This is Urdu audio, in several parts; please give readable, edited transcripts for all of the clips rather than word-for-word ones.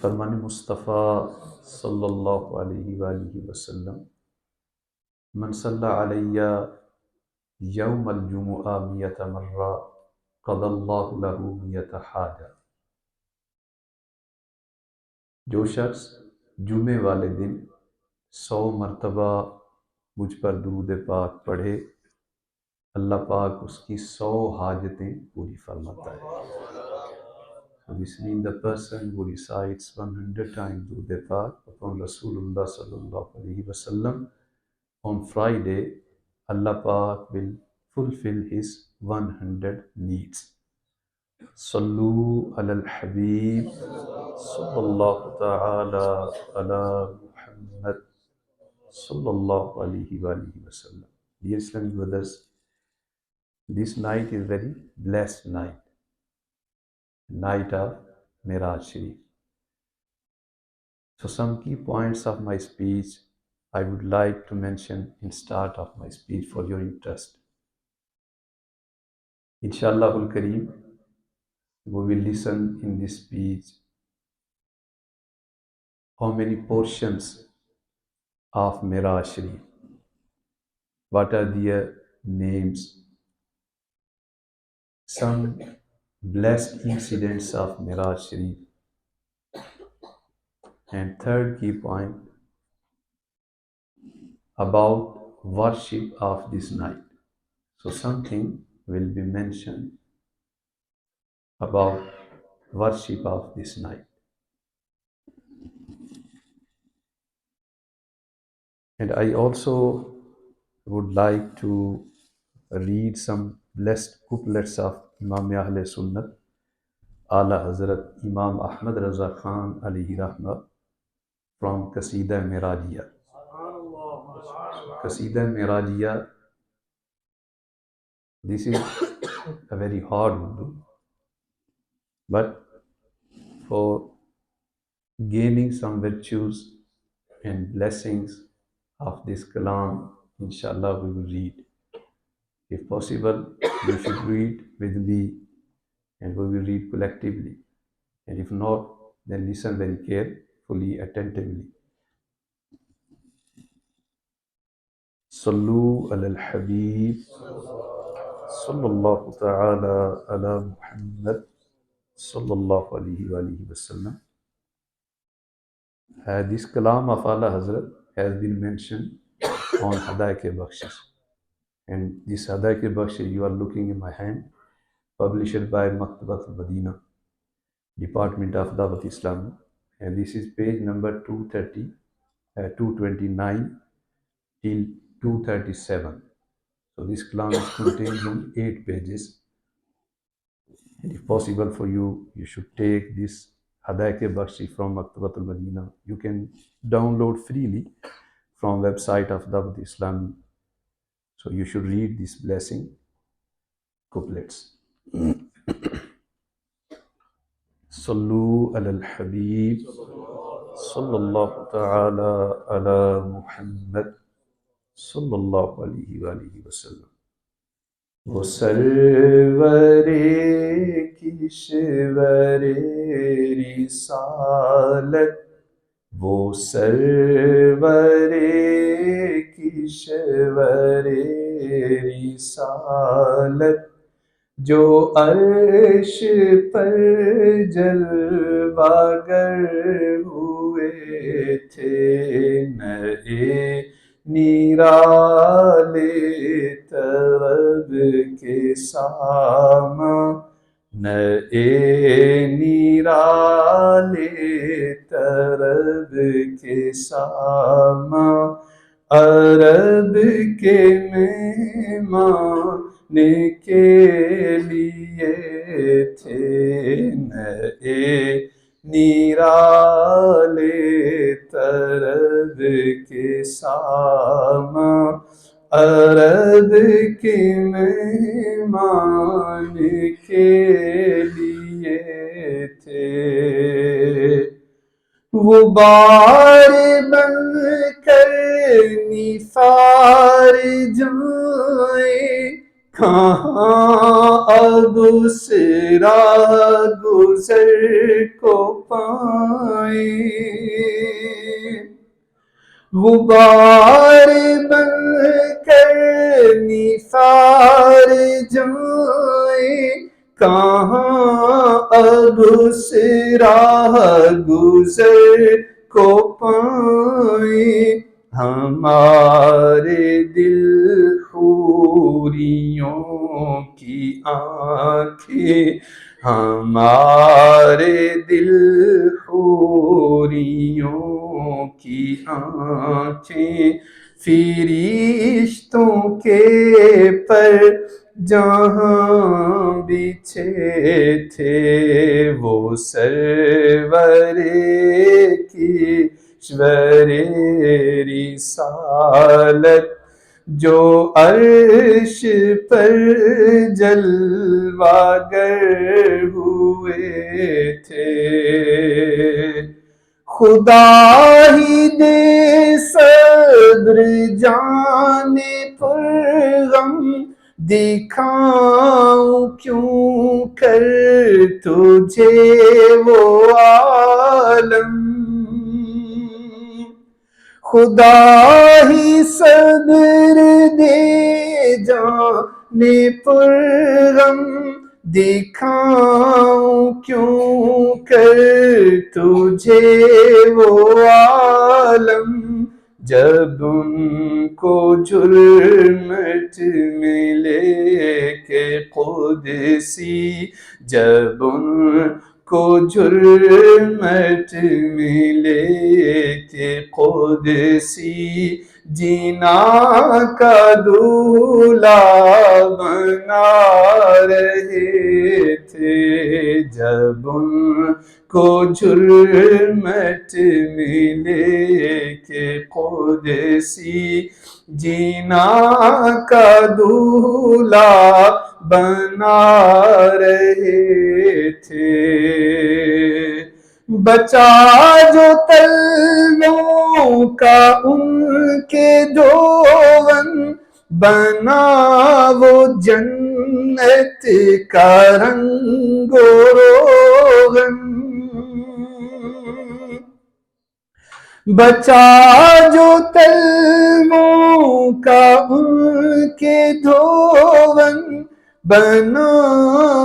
فرمان مصطفیٰ صلی اللہ علیہ وآلہ وسلم، من صلی علیہ یوم الجمعہ میت مرہ قضى اللہ لہ میت حاجہ، جو شخص جمعے والے دن 100 مرتبہ مجھ پر درود پاک پڑھے، اللہ پاک اس کی 100 حاجتیں پوری فرماتا ہے۔ So this means the person who recites 100 times Durud Pak upon Rasulullah sallallahu alaihi wasallam on Friday, Allah Pak will fulfill his 100 needs. Sallu ala al-Habib sallallahu ta'ala ala Muhammad sallallahu alaihi wasallam. Dear Islamic brothers, this night is very blessed night of Miraj Sharif. So some key points of my speech I would like to mention in start of my speech for your interest. Inshallah Kareem, we will listen in this speech how many portions of Miraj Sharif, what are their names, some blessed incidents of Miraj Sharif, and third key point about worship of this night. So something will be mentioned about worship of this night. And I also would like to read some blessed couplets of Imam Ahle Sunnat, Ala Hazrat Imam Ahmad Raza Khan alayhi rahmah, from Qasida Mirajiyah. Qasida Mirajiyah, this is a very hard Urdu, but for gaining some virtues and blessings of this kalam, inshallah we will read. If possible, you should read with me and we will read collectively. And if not, then listen very carefully, attentively. Sallu ala al-Habib sallallahu ta'ala ala Muhammad sallallahu alayhi wa sallam. This kalam of Allah Hazrat has been mentioned on Hadaik-e-Bakhshish. And this Hadaik-e-Bakhshish you are looking in my hand, published by Maktabat al-Madina, Department of Dawat Islam. And this is page number 229 till 237. So this kalam is contained in 8 pages. And if possible for you, you should take this Hadaik-e-Bakhshish from Maktabat al-Madina. You can download freely from website of Dawat Islam. So you should read this blessing couplets. Sallu ala al-Habib sallallahu ta'ala ala Muhammad sallallahu alayhi wa sallam. وہ سرور کشور رسالت، وہ سرور کشور رسالت، جو عرش پر جلوہ گر ہوئے تھے، نئے نرالے طرب کے ساماں، نئے نرالے طرب کے ساماں، عرب کے مہمان کے لیے تھے، نئے نرالے طرب کے ساماں، عرب کے مہمان کے لیے تھے۔ وہ بار بن کر نثار جائیں، کہاں اب اس راہ گزر کو پائیں، غبار بن کر نثار جائیں، کہاں اب اس راہ گزر کو پائیں، ہمارے دل حوریوں کی آنکھیں، ہمارے دل حوریوں کی آنکھیں، فرشتوں کے پر جہاں بچھے تھے، وہ سرور کشور رسالت جو عرش پر جلوہ گر ہوئے تھے، خدا ہی دے صبر جان پرغم، دکھاؤں کیوں کر تجھے وہ عالم، خدا ہی صبر دے جان پرغم، دکھاؤں کیوں کر تجھے وہ عالم، جب ان کو جرمٹ ملے کہ قدسی، جب ان کو جرمٹ ملے کہ قدسی جینا کا دولہا بنا رہے تھے، جب ان کو جرمٹ ملے کہ قدسی جینا کا دولہا بنا رہے تھے، بچا جو تلووں کا ان کے دھون، بنا وہ جنت کا رنگ و روغن، بچا جو تلووں کا ان کے دھون، بنا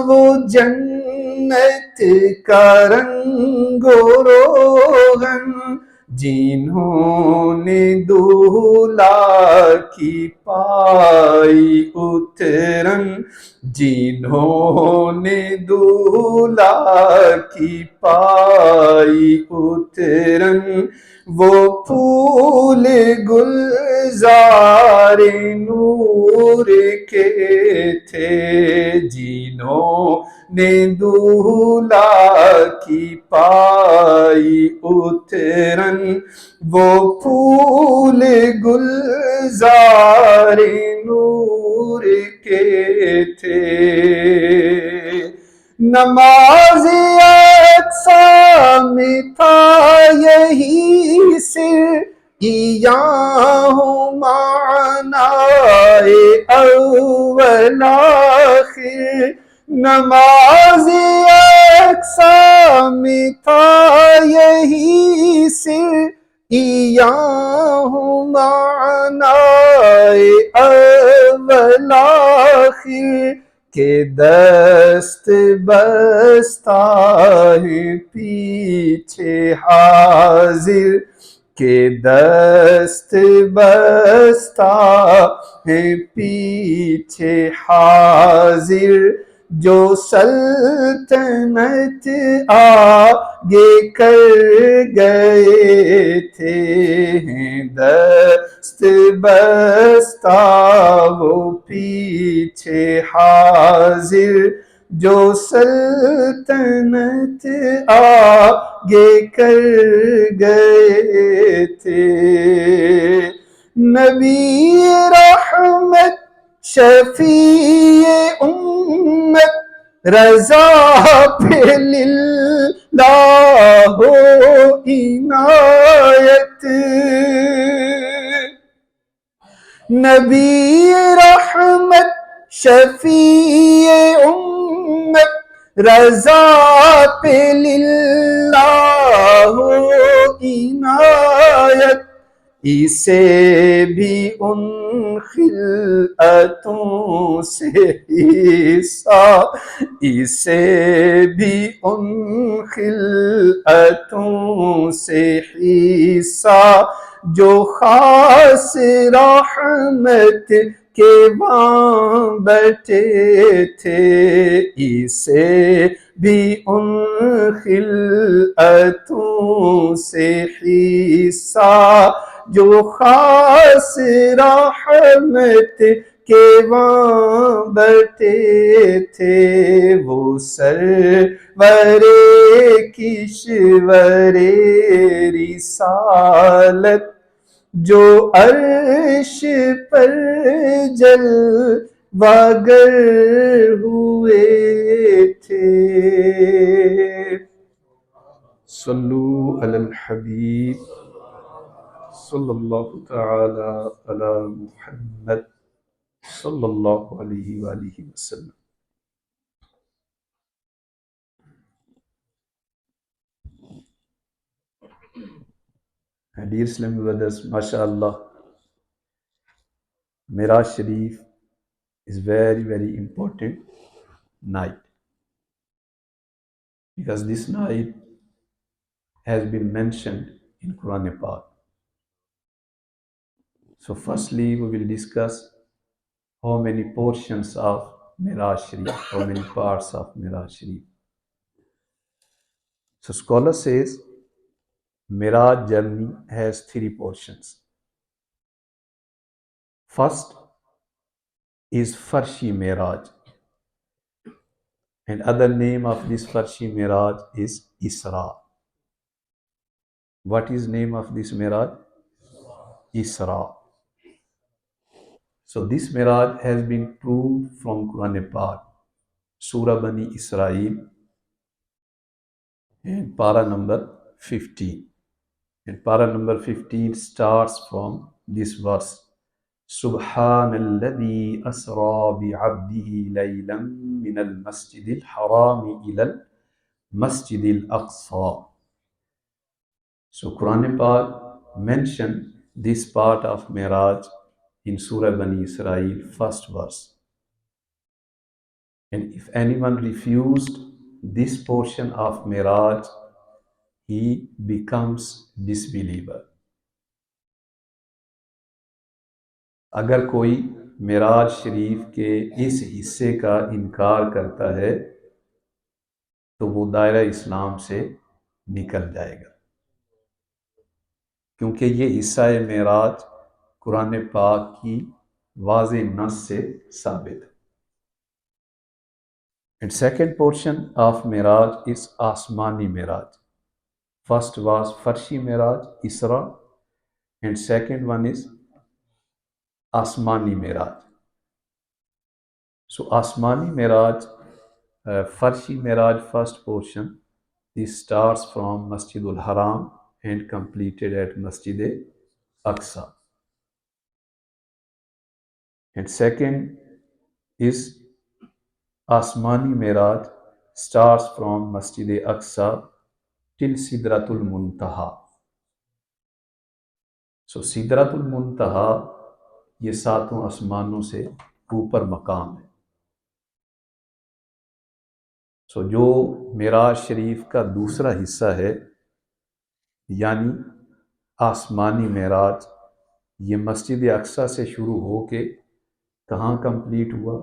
وہ جنت کا رنگ و روغن، جنہوں نے دولہا کی پائی اترن، جنہوں نے دولہا کی پائی اترن، وہ پھول گلزار نور کے تھے، جنہوں نے دولہا کی پائی اترن، وہ پھول گلزار نور کے تھے، نماز اقصیٰ میں تھا یہی سر، ایاہو معنی اول آخر، نماز اقصیٰ میں تھا یہی سر، ایاہو معنی اول آخر، کہ دست بستہ ہے پیچھے حاضر، کہ دست بستہ ہے پیچھے حاضر، جو سلطنت آگے کر گئے تھے، دست بستہ وہ پیچھے حاضر، جو سلطنت آگے کر گئے تھے، نبی رحمت شفیع امت رضا پہ للہ ہو عنایت، نبی رحمت شفیع امت رضا پہ للہ عنایت، اسے بھی ان خلعتوں سے حصہ، اسے بھی ان خلعتوں سے حصہ جو خاص رحمت کے وہاں بیٹھے تھے، اسے بھی ان خلعتوں سے حصہ جو خاص رحمت کے وہاں بیٹھے تھے، وہ سرور کشور رسالت جو عرش پر جلوہ گر ہوئے تھے۔ صلو علی الحبیب صلی اللہ تعالی علی محمد صلی اللہ علیہ وآلہ وسلم۔ Dear Islamic brothers, MashaAllah, Miraj Sharif is very, very important night, because this night has been mentioned in Quran Pak. So firstly, we will discuss how many portions of Miraj Sharif, how many parts of Miraj Sharif. So scholar says Miraj journey has 3 portions. First is Farshi Miraj, and other name of this Farshi Miraj is Isra. What is name of this Miraj? Isra. So this Miraj has been proved from Quran Pak, Surah Bani Israel, and para number 15. And para number 15 starts from this verse. سبحان الذي أسرى بعبده ليلا من المسجد الحرام إلى المسجد الأقصى. So Quran Pak mentioned this part of Miraj in Surah Bani Israel, first verse. And if anyone refused this portion of Miraj, he becomes disbeliever. اگر کوئی معراج شریف کے اس حصے کا انکار کرتا ہے تو وہ دائرہ اسلام سے نکل جائے گا، کیونکہ یہ حصہ معراج قرآن پاک کی واضح نص سے ثابت ہے۔ And second portion of Meraj is آسمانی معراج. First was فرشی Meraj, Isra, and second one is آسمانی معراج. So آسمانی معراج, فرشی معراج first portion, this starts from Masjid al-Haram and completed at Masjid Aqsa. And second is Asmani Miraj, starts from Masjid Aqsa till Sidratul Muntaha. So Sidratul Muntaha یہ ساتوں آسمانوں سے اوپر مقام ہے۔ سو جو معراج شریف کا دوسرا حصہ ہے یعنی آسمانی معراج، یہ مسجد اقصی سے شروع ہو کے کہاں کمپلیٹ ہوا؟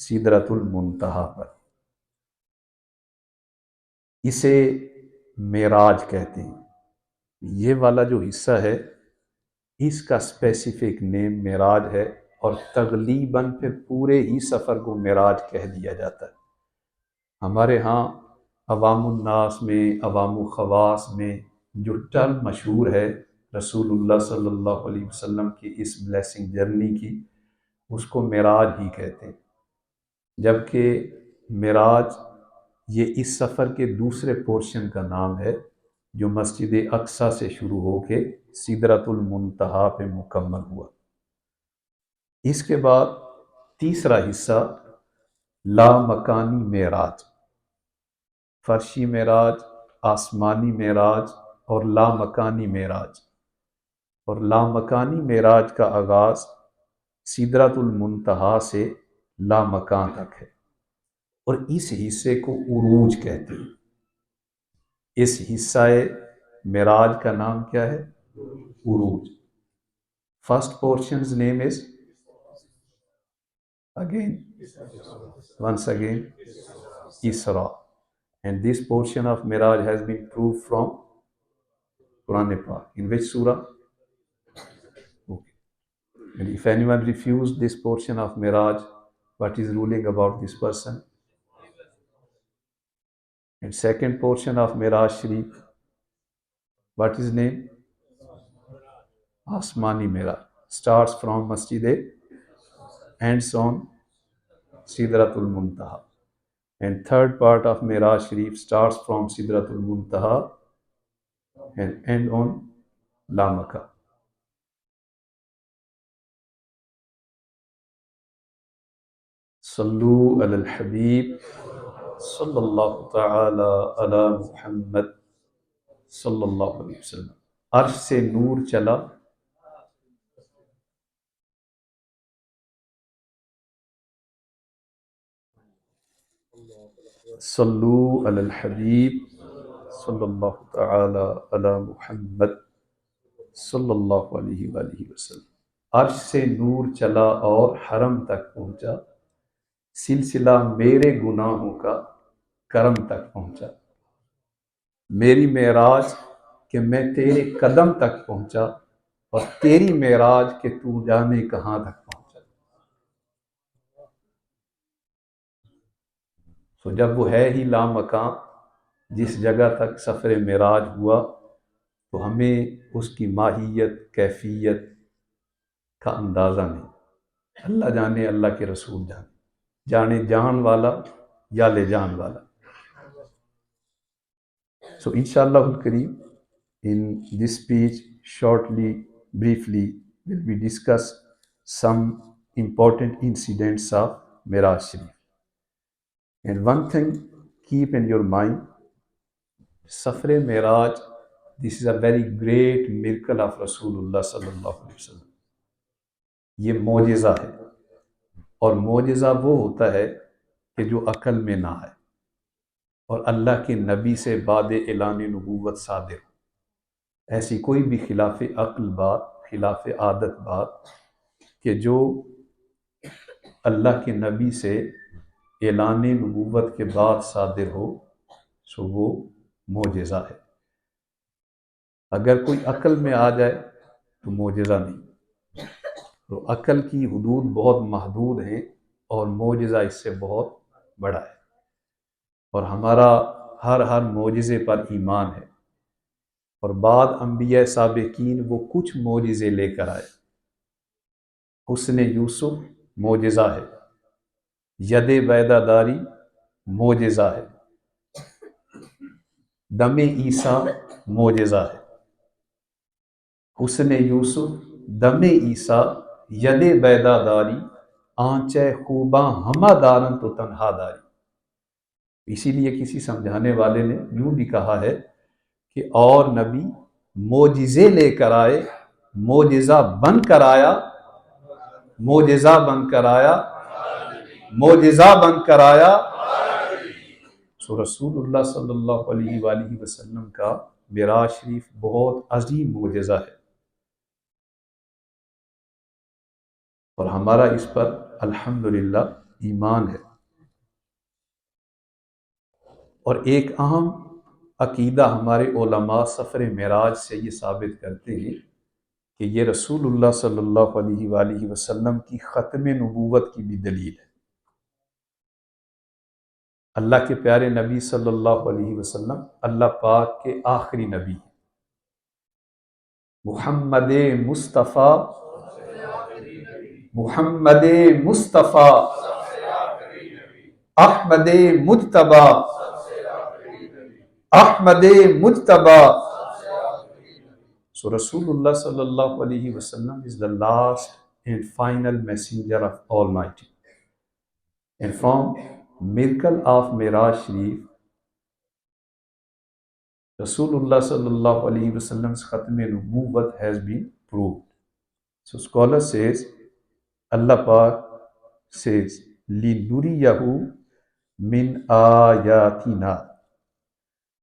سدرۃ المنتہا پر۔ اسے معراج کہتے ہیں۔ یہ والا جو حصہ ہے اس کا اسپیسیفک نیم معراج ہے، اور تغلیباً پھر پورے ہی سفر کو معراج کہہ دیا جاتا ہے۔ ہمارے ہاں عوام الناس میں، عوام و خواص میں جو ٹرم مشہور ہے رسول اللہ صلی اللہ علیہ وسلم کی اس بلیسنگ جرنی کی، اس کو معراج ہی کہتے ہیں، جبکہ معراج یہ اس سفر کے دوسرے پورشن کا نام ہے جو مسجد اقصی سے شروع ہو کے سدرۃ المنتہا پہ مکمل ہوا۔ اس کے بعد تیسرا حصہ لامکانی معراج، فرشی معراج، آسمانی معراج اور لامکانی معراج۔ اور لامکانی معراج کا آغاز سدرۃ المنتہا سے لامکان تک ہے، اور اس حصے کو عروج کہتے ہیں۔ اس حصہ معراج کا نام کیا ہے؟ عروج۔ First portions name is again once again Isra, and this portion of Miraj has been proved from Quran Pak. In which surah? Okay. And if anyone refused this portion of Miraj, what is ruling about this person? And second portion of Miraj Sharif, what is name? Asmani Miraj. Starts from Masjid, ends on Sidratul Muntaha. And third part of Miraj Sharif starts from Sidratul Muntaha and end on Lamaka. Sallu ala al-Habib sallallahu ta'ala ala Muhammad sallallahu alayhi wasallam. عرش سے نور چلا، صلو علی الحبیب صلی اللہ تعالی علی محمد صلی اللہ علیہ وآلہ وسلم۔ عرش سے نور چلا اور حرم تک پہنچا، سلسلہ میرے گناہوں کا کرم تک پہنچا۔ میری معراج کہ میں تیرے قدم تک پہنچا، اور تیری معراج کہ تو جانے کہاں تک پہنچا۔ تو جب وہ ہے ہی لامکان، جس جگہ تک سفر معراج ہوا، تو ہمیں اس کی ماہیت کیفیت کا اندازہ نہیں۔ اللہ جانے، اللہ کے رسول جانے، جانے جان والا یا لے جان والا۔ So inshallah al-Kareem, in this speech, shortly, briefly, will be discuss some important incidents of Miraj Sharif. And one thing, keep in your mind, Safre Miraj, this is a very great miracle of Rasulullah sallallahu alaihi wasallam. یہ معجزہ ہے، اور معجزہ وہ ہوتا ہے کہ جو عقل میں نہ آئے اور اللہ کے نبی سے بعد اعلان نبوت صادر ہو۔ ایسی کوئی بھی خلاف عقل بات، خلاف عادت بات کہ جو اللہ کے نبی سے اعلان نبوت کے بعد صادر ہو، سو وہ معجزہ ہے۔ اگر کوئی عقل میں آ جائے تو معجزہ نہیں۔ تو عقل کی حدود بہت محدود ہیں، اور معجزہ اس سے بہت بڑا ہے۔ اور ہمارا ہر معجزے پر ایمان ہے۔ اور بعد انبیاء سابقین وہ کچھ معجزے لے کر آئے۔ حسن یوسف معجزہ ہے، ید بیضہ داری معجزہ ہے، دم عیسیٰ معجزہ ہے۔ حسن یوسف، دم عیسیٰ، ید بیضہ داری، آنچہ خوباں ہمہ دارن تو تنہا داری۔ اسی لیے کسی سمجھانے والے نے یوں بھی کہا ہے کہ اور نبی معجزے لے کر آئے، معجزہ بن کر آیا، معجزہ بن کر آیا، معجزہ بن کر آیا۔ سو رسول اللہ صلی اللہ علیہ وآلہ وسلم کا معراج شریف بہت عظیم معجزہ ہے، اور ہمارا اس پر الحمدللہ ایمان ہے۔ اور ایک اہم عقیدہ ہمارے علماء سفر معراج سے یہ ثابت کرتے ہیں کہ یہ رسول اللہ صلی اللہ علیہ وآلہ وسلم کی ختم نبوت کی بھی دلیل ہے۔ اللہ کے پیارے نبی صلی اللہ علیہ وسلم اللہ پاک کے آخری نبی ہیں۔ محمد مصطفیٰ، محمد مصطفیٰ، احمد مجتبیٰ، احمد مجتبیٰ۔ So رسول اللہ صلی اللہ علیہ وسلم is the last and final messenger of Almighty. And from miracle of Miraj Sharif, Rasulullah sallallahu alaihi wasallam's Khatm Nubuwwat has been proved. So scholar says, Allah Pak says, لِنُرِيَهُ min ayatina.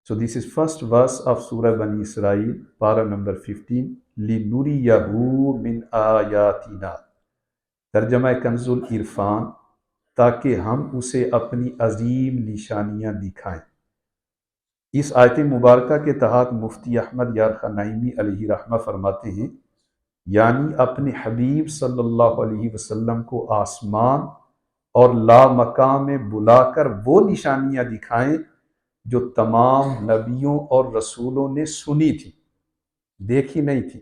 So this is first verse of Surah Bani Israel, para number 15. لِنُرِيَهُ min ayatina. ترجمہ کنز العرفان، تاکہ ہم اسے اپنی عظیم نشانیاں دکھائیں۔ اس آیت مبارکہ کے تحت مفتی احمد یار خان نعیمی علیہ رحمہ فرماتے ہیں، یعنی اپنے حبیب صلی اللہ علیہ وسلم کو آسمان اور لامکان میں بلا کر وہ نشانیاں دکھائیں جو تمام نبیوں اور رسولوں نے سنی تھی، دیکھی نہیں تھی،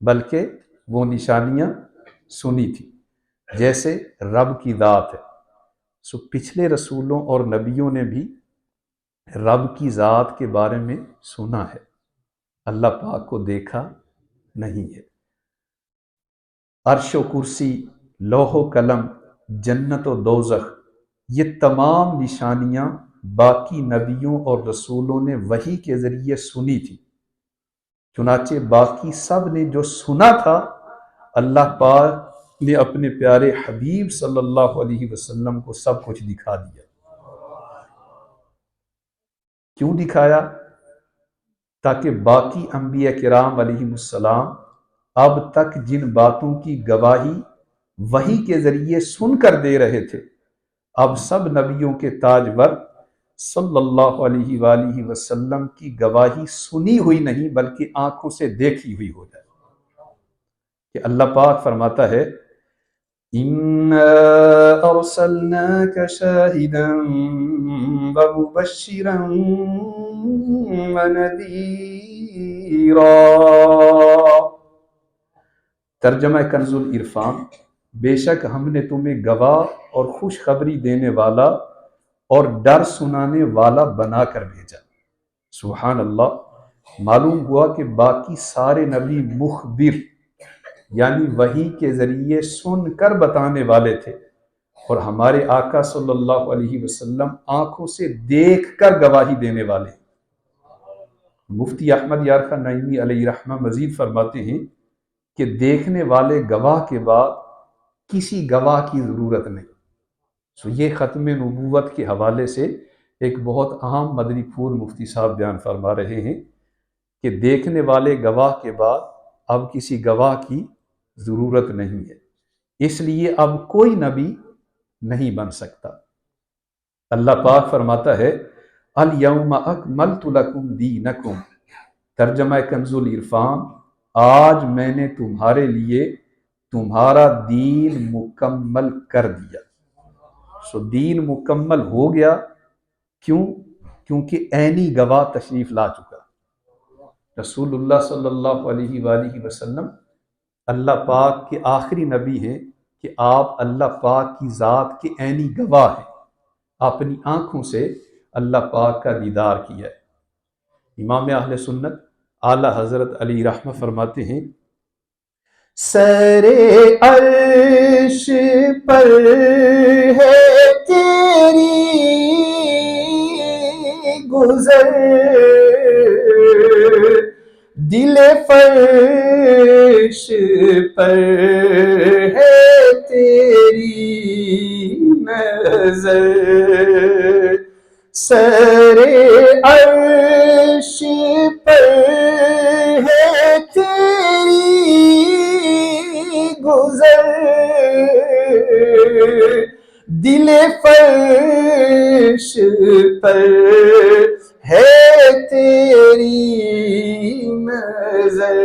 بلکہ وہ نشانیاں سنی تھی، جیسے رب کی ذات ہے۔ سو پچھلے رسولوں اور نبیوں نے بھی رب کی ذات کے بارے میں سنا ہے، اللہ پاک کو دیکھا نہیں ہے۔ عرش و کرسی، لوح و قلم، جنت و دوزخ، یہ تمام نشانیاں باقی نبیوں اور رسولوں نے وحی کے ذریعے سنی تھی، چنانچہ باقی سب نے جو سنا تھا اللہ پاک نے اپنے پیارے حبیب صلی اللہ علیہ وسلم کو سب کچھ دکھا دیا۔ کیوں دکھایا؟ تاکہ باقی انبیاء کرام علیہ السلام اب تک جن باتوں کی گواہی وحی کے ذریعے سن کر دے رہے تھے، اب سب نبیوں کے تاجور صلی اللہ علیہ وآلہ وسلم کی گواہی سنی ہوئی نہیں بلکہ آنکھوں سے دیکھی ہوئی ہو جائے۔ کہ اللہ پاک فرماتا ہے، إِنَّا أَرْسَلْنَاكَ شَاهِدًا وَمُبَشِّرًا وَنَذِيرًا۔ ترجمہ کنز العرفان، بے شک ہم نے تمہیں گواہ اور خوشخبری دینے والا اور ڈر سنانے والا بنا کر بھیجا۔ سبحان اللہ۔ معلوم ہوا کہ باقی سارے نبی مخبر یعنی وحی کے ذریعے سن کر بتانے والے تھے، اور ہمارے آقا صلی اللہ علیہ وسلم آنکھوں سے دیکھ کر گواہی دینے والے ہیں۔ مفتی احمد یار خان نعیمی علیہ رحمہ مزید فرماتے ہیں کہ دیکھنے والے گواہ کے بعد کسی گواہ کی ضرورت نہیں۔ سو یہ ختم نبوت کے حوالے سے ایک بہت اہم مدنی پھول مفتی صاحب بیان فرما رہے ہیں کہ دیکھنے والے گواہ کے بعد اب کسی گواہ کی ضرورت نہیں ہے، اس لیے اب کوئی نبی نہیں بن سکتا۔ اللہ پاک فرماتا ہے، الیوم اکملت لکم دینکم، ترجمہ کنز العرفان، آج میں نے تمہارے لیے تمہارا دین مکمل کر دیا۔ سو دین مکمل ہو گیا، کیوں؟ کیونکہ عینی گواہ تشریف لا چکا۔ رسول اللہ صلی اللہ علیہ وآلہ وسلم اللہ پاک کے آخری نبی ہیں کہ آپ اللہ پاک کی ذات کے عینی گواہ ہیں، اپنی آنکھوں سے اللہ پاک کا دیدار کیا ہے۔ امام اہل سنت اعلیٰ حضرت علی رحمہ فرماتے ہیں، سر عرش پر ہے تیری گزر، دل فرش پر ہے تیری نظر، سر عرش پر ہے تیری گزر، دل فرش پر ہے تیری نظر،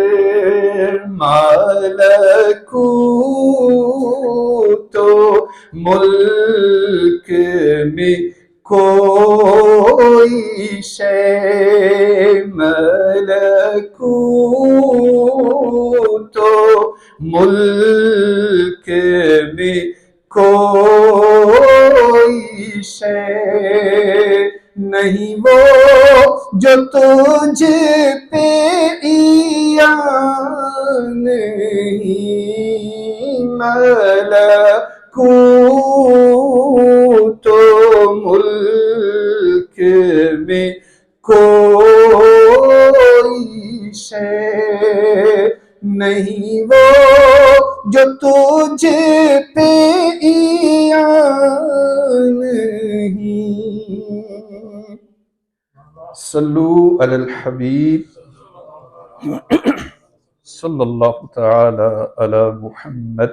ملکوت و ملک میں کوئی شے، ملکوت و ملک میں کوئی شے نہیں وہ جو تجھ پہ عیان نہیں، ملکوت میں کوئی شے نہیں وہ جو تجھ پہ ایان نہیں. صلو علی الحبیب صلی اللہ تعالی علی محمد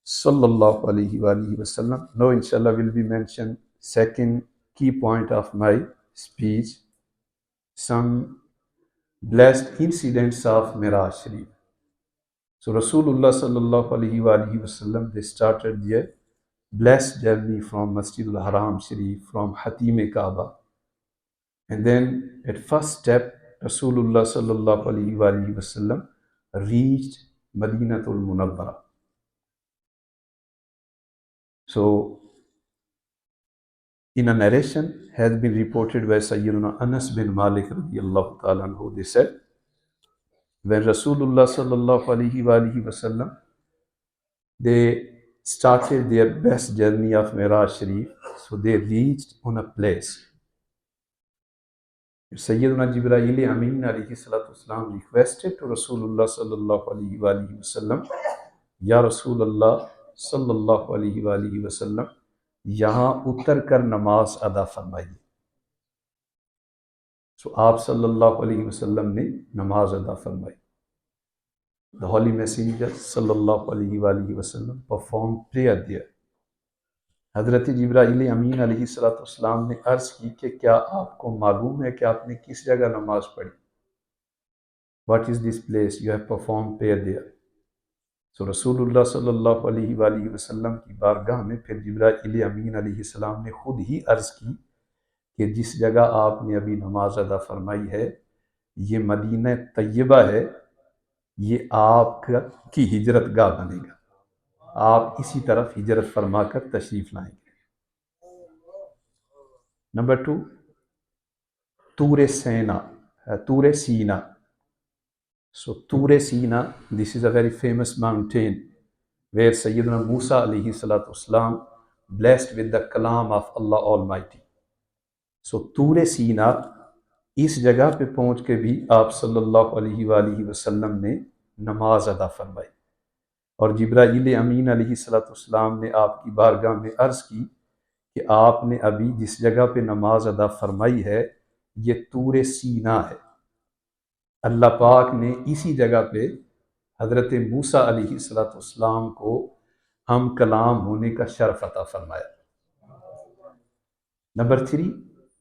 صلی اللہ علیہ وآلہ وسلم. Now inshallah will be mentioned second key point of my speech, some blessed incidents of Miraj Sharif. So Rasulullah sallallahu alaihi wasallam, they started their blessed journey from Masjidul Haram Sharif, from Hatim Kaaba. And then at first step, Rasulullah sallallahu alaihi wasallam reached Madinatul Munawwara. So in a narration has been reported by Sayyidina Anas bin Malik radiyallahu ta'ala anhu, they said, when Rasulullah sallallahu alaihi wasallam, they started their best journey of Miraj Sharif, so they reached on a place. Sayyidina Jibreel Amin alayhi salatu wasalam requested to Rasulullah sallallahu alaihi wasallam, Ya Rasulullah sallallahu alaihi wasallam, یہاں اتر کر نماز ادا فرمائیے. So آپ صلی اللہ علیہ وسلم نے نماز ادا فرمائی. The Holy Messenger صلی اللہ علیہ وآلہ وسلم performed prayer there. حضرت جبرائیل امین علیہ السلام نے عرض کی کہ کیا آپ کو معلوم ہے کہ آپ نے کس جگہ نماز پڑھی؟ What is this place you have performed prayer there? So رسول اللہ صلی اللہ علیہ وآلہ وسلم کی بارگاہ میں پھر جبرائیل امین علیہ السلام نے خود ہی عرض کی کہ جس جگہ آپ نے ابھی نماز ادا فرمائی ہے یہ مدینہ طیبہ ہے، یہ آپ کی ہجرت گاہ بنے گا، آپ اسی طرف ہجرت فرما کر تشریف لائیں گے. نمبر 2، طور سینا. So Tur Sina, this is a very famous mountain where Sayyidina Musa alayhi salatu wasalam blessed with the kalam of Allah Almighty. So Tur Sina اس جگہ پہ پہنچ کے بھی آپ صلی اللہ علیہ وآلہ وسلم نے نماز ادا فرمائی، اور جبرائیل امین علیہ السلام نے آپ کی بارگاہ میں عرض کی کہ آپ نے ابھی جس جگہ پہ نماز ادا فرمائی ہے یہ طور سینا ہے. اللہ پاک نے اسی جگہ پہ حضرت موسیٰ علیہ السلام کو ہم کلام ہونے کا شرف عطا فرمایا. نمبر 3،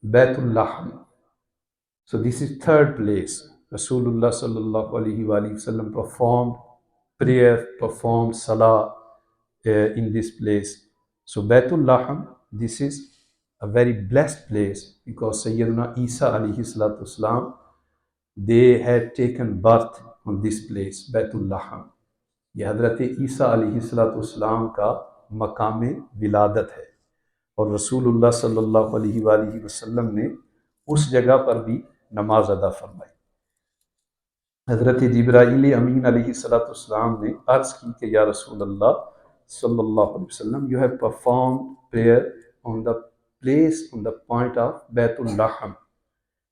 بیت اللحم. So this is third place. Rasulullah sallallahu alaihi wasallam performed prayer, performed salah in this place. So Baitul Laham, this is a very blessed place because Sayyidina Isa alayhi salatu wasalam, they had taken birth on this place, Baitul Laham. یہ حضرت عیسیٰ علیہ السلام کا مقام ولادت ہے، اور رسول اللہ صلی اللہ علیہ وآلہ وسلم نے اس جگہ پر بھی نماز ادا فرمائی. حضرت جبرائیل امین علیہ السلام نے عرض کی کہ یا رسول اللہ صلی اللہ علیہ وسلم, you have performed prayer on the place, on the point of Baitul Laham,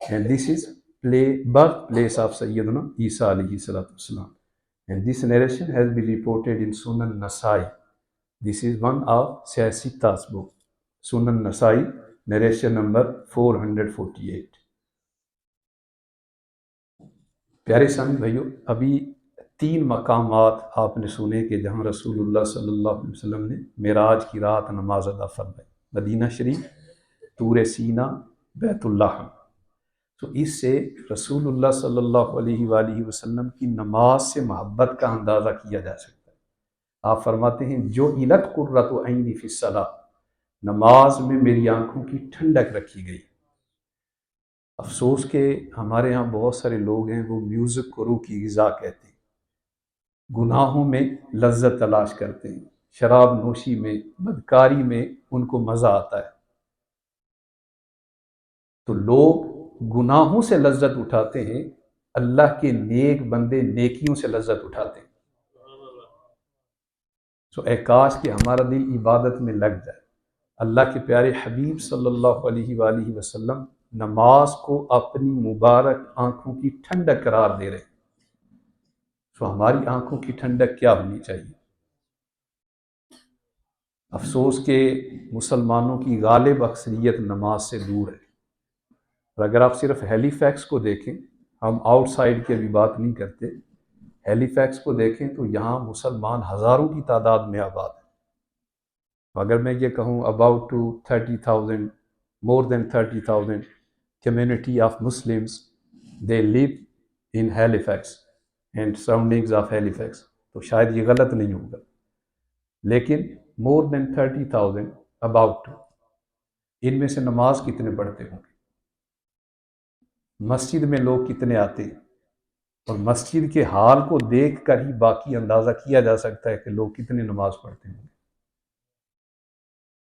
and this is birthplace of Sayyidina Isa alayhi salatu wasalam. And this narration has been reported in Sunan Nasai. This is one of Siyasitta's book, Sunan Nasai, narration number 448. پیارے سامع بھائیو، ابھی 3 مقامات آپ نے سنے کہ جہاں رسول اللہ صلی اللہ علیہ وسلم نے معراج کی رات نماز ادا فرمائی: مدینہ شریف، طور سینا، بیت اللحم. تو اس سے رسول اللہ صلی اللہ علیہ وآلہ وسلم کی نماز سے محبت کا اندازہ کیا جا سکتا ہے. آپ فرماتے ہیں جو علت قرۃ عینی فی الصلاۃ، نماز میں میری آنکھوں کی ٹھنڈک رکھی گئی. افسوس کہ ہمارے ہاں بہت سارے لوگ ہیں وہ میوزک کو روح کی غذا کہتے ہیں، گناہوں میں لذت تلاش کرتے ہیں، شراب نوشی میں، بدکاری میں ان کو مزہ آتا ہے. تو لوگ گناہوں سے لذت اٹھاتے ہیں، اللہ کے نیک بندے نیکیوں سے لذت اٹھاتے ہیں. تو اے کاش کہ ہمارا دل عبادت میں لگ جائے. اللہ کے پیارے حبیب صلی اللہ علیہ وآلہ وسلم نماز کو اپنی مبارک آنکھوں کی ٹھنڈک قرار دے رہے. تو ہماری آنکھوں کی ٹھنڈک کیا ہونی چاہیے؟ افسوس کہ مسلمانوں کی غالب اکثریت نماز سے دور ہے. اور اگر آپ صرف ہیلی فیکس کو دیکھیں، ہم آؤٹ سائڈ کی ابھی بات نہیں کرتے، ہیلی فیکس کو دیکھیں تو یہاں مسلمان ہزاروں کی تعداد میں آباد ہیں. اگر میں یہ کہوں about to 30,000 more than 30,000 community of Muslims they live in Halifax and surroundings of Halifax، تو شاید یہ غلط نہیں ہوگا، لیکن more than 30,000 about ان میں سے نماز کتنے پڑھتے ہوں گے؟ مسجد میں لوگ کتنے آتے ہیں؟ اور مسجد کے حال کو دیکھ کر ہی باقی اندازہ کیا جا سکتا ہے کہ لوگ کتنے نماز پڑھتے ہوں گے.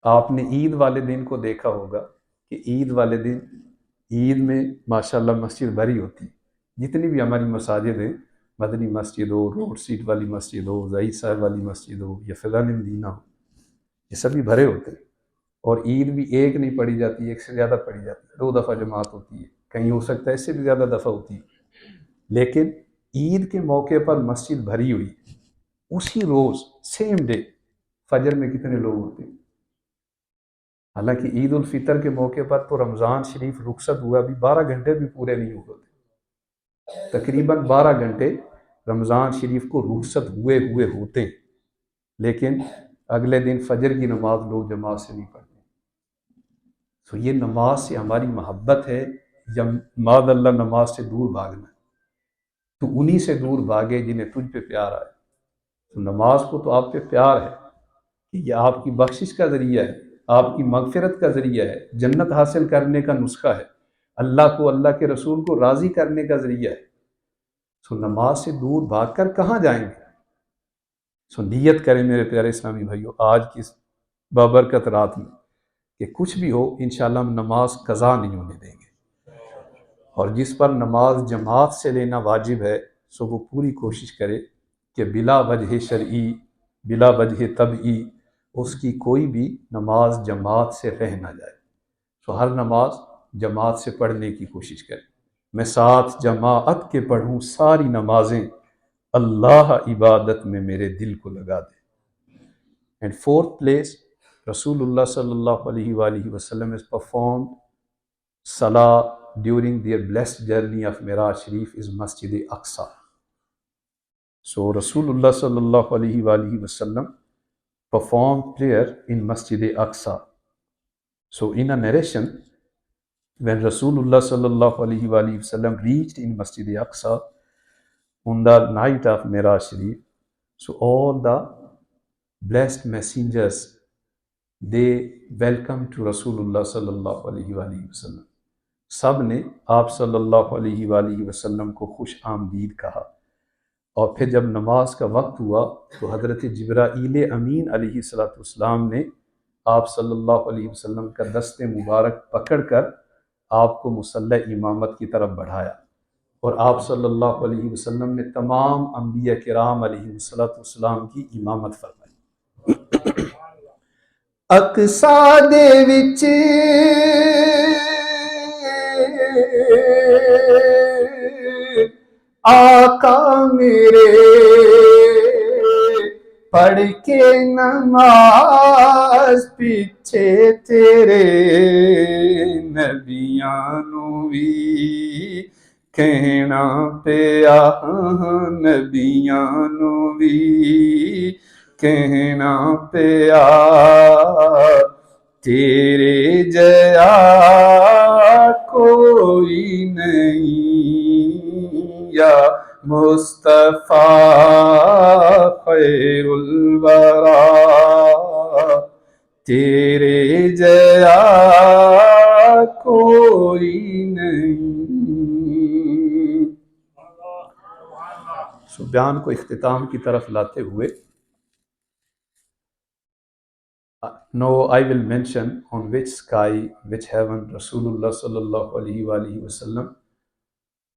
آپ نے عید والے دن کو دیکھا ہوگا کہ عید والے دن عید میں ماشاءاللہ مسجد بھری ہوتی ہے. جتنی بھی ہماری مساجد ہیں، مدنی مسجد ہو، روڈ سیٹ والی مسجد ہو، ظہیر صاحب والی مسجد ہو یا فضان مدینہ ہو، یہ سبھی بھرے ہوتے ہیں. اور عید بھی ایک نہیں پڑھی جاتی، ایک سے زیادہ پڑھی جاتی ہے، 2 دفعہ جماعت ہوتی ہے، کہیں ہو سکتا ہے اس سے بھی زیادہ دفعہ ہوتی ہے. لیکن عید کے موقع پر مسجد بھری ہوئی، اسی روز سیم ڈے فجر میں کتنے لوگ ہوتے ہیں؟ حالانکہ عید الفطر کے موقع پر تو رمضان شریف رخصت ہوا بھی 12 گھنٹے بھی پورے نہیں ہوتے، تقریباً 12 گھنٹے رمضان شریف کو رخصت ہوئے ہوتے ہیں، لیکن اگلے دن فجر کی نماز لوگ جماعت سے نہیں پڑھتے. تو یہ نماز سے ہماری محبت ہے یا معاذ اللہ نماز سے دور بھاگنا؟ تو انہی سے دور بھاگے جنہیں تجھ پہ پیار آئے. تو نماز کو تو آپ پہ پیار ہے کہ یہ آپ کی بخشش کا ذریعہ ہے، آپ کی مغفرت کا ذریعہ ہے، جنت حاصل کرنے کا نسخہ ہے، اللہ کو، اللہ کے رسول کو راضی کرنے کا ذریعہ ہے. سو نماز سے دور بھاگ کر کہاں جائیں گے؟ سو نیت کریں میرے پیارے اسلامی بھائیو آج کی اس بابرکت رات میں کہ کچھ بھی ہو انشاءاللہ ہم نماز قضا نہیں ہونے دیں گے. اور جس پر نماز جماعت سے لینا واجب ہے سو وہ پوری کوشش کرے کہ بلا وجہ شرعی، بلا وجہ طبعی اس کی کوئی بھی نماز جماعت سے رہ نہ جائے. سو ہر نماز جماعت سے پڑھنے کی کوشش کرے. میں ساتھ جماعت کے پڑھوں ساری نمازیں، اللہ عبادت میں میرے دل کو لگا دے. اینڈ فورتھ پلیس رسول اللہ صلی اللہ علیہ وآلہ وسلم has performed Salah during their blessed journey of Miraj Sharif is Masjid Aqsa. So Rasulullah sallallahu alaihi wasallam performed prayer in Masjid Aqsa. So in a narration, when Rasulullah sallallahu alaihi wasallam reached in Masjid Aqsa on the night of Miraj Sharif, so all the blessed messengers, they welcomed to Rasulullah sallallahu alaihi wasallam. سب نے آپ صلی اللہ علیہ وآلہ وسلم کو خوش آمدید کہا. اور پھر جب نماز کا وقت ہوا تو حضرت جبرائیل امین علیہ السلام نے آپ صلی اللہ علیہ وسلم کا دست مبارک پکڑ کر آپ کو مصلی امامت کی طرف بڑھایا، اور آپ صلی اللہ علیہ وسلم نے تمام انبیاء کرام علیہ السلام کی امامت فرمائی. اقصا دے وچ آقا میرے پڑھ کے نماز پیچھے تیرے نبیاں نو وی کہنا پیا، نبیاں نو وی کہنا پیا، تیرے جیا کوئی نہیں یا مصطفیٰ خیر الورا، تیرے جیا کوئی نہیں. سو بیان کو اختتام کی طرف لاتے ہوئے Now I will mention on which sky, which heaven Rasulullah sallallahu alaihi wasallam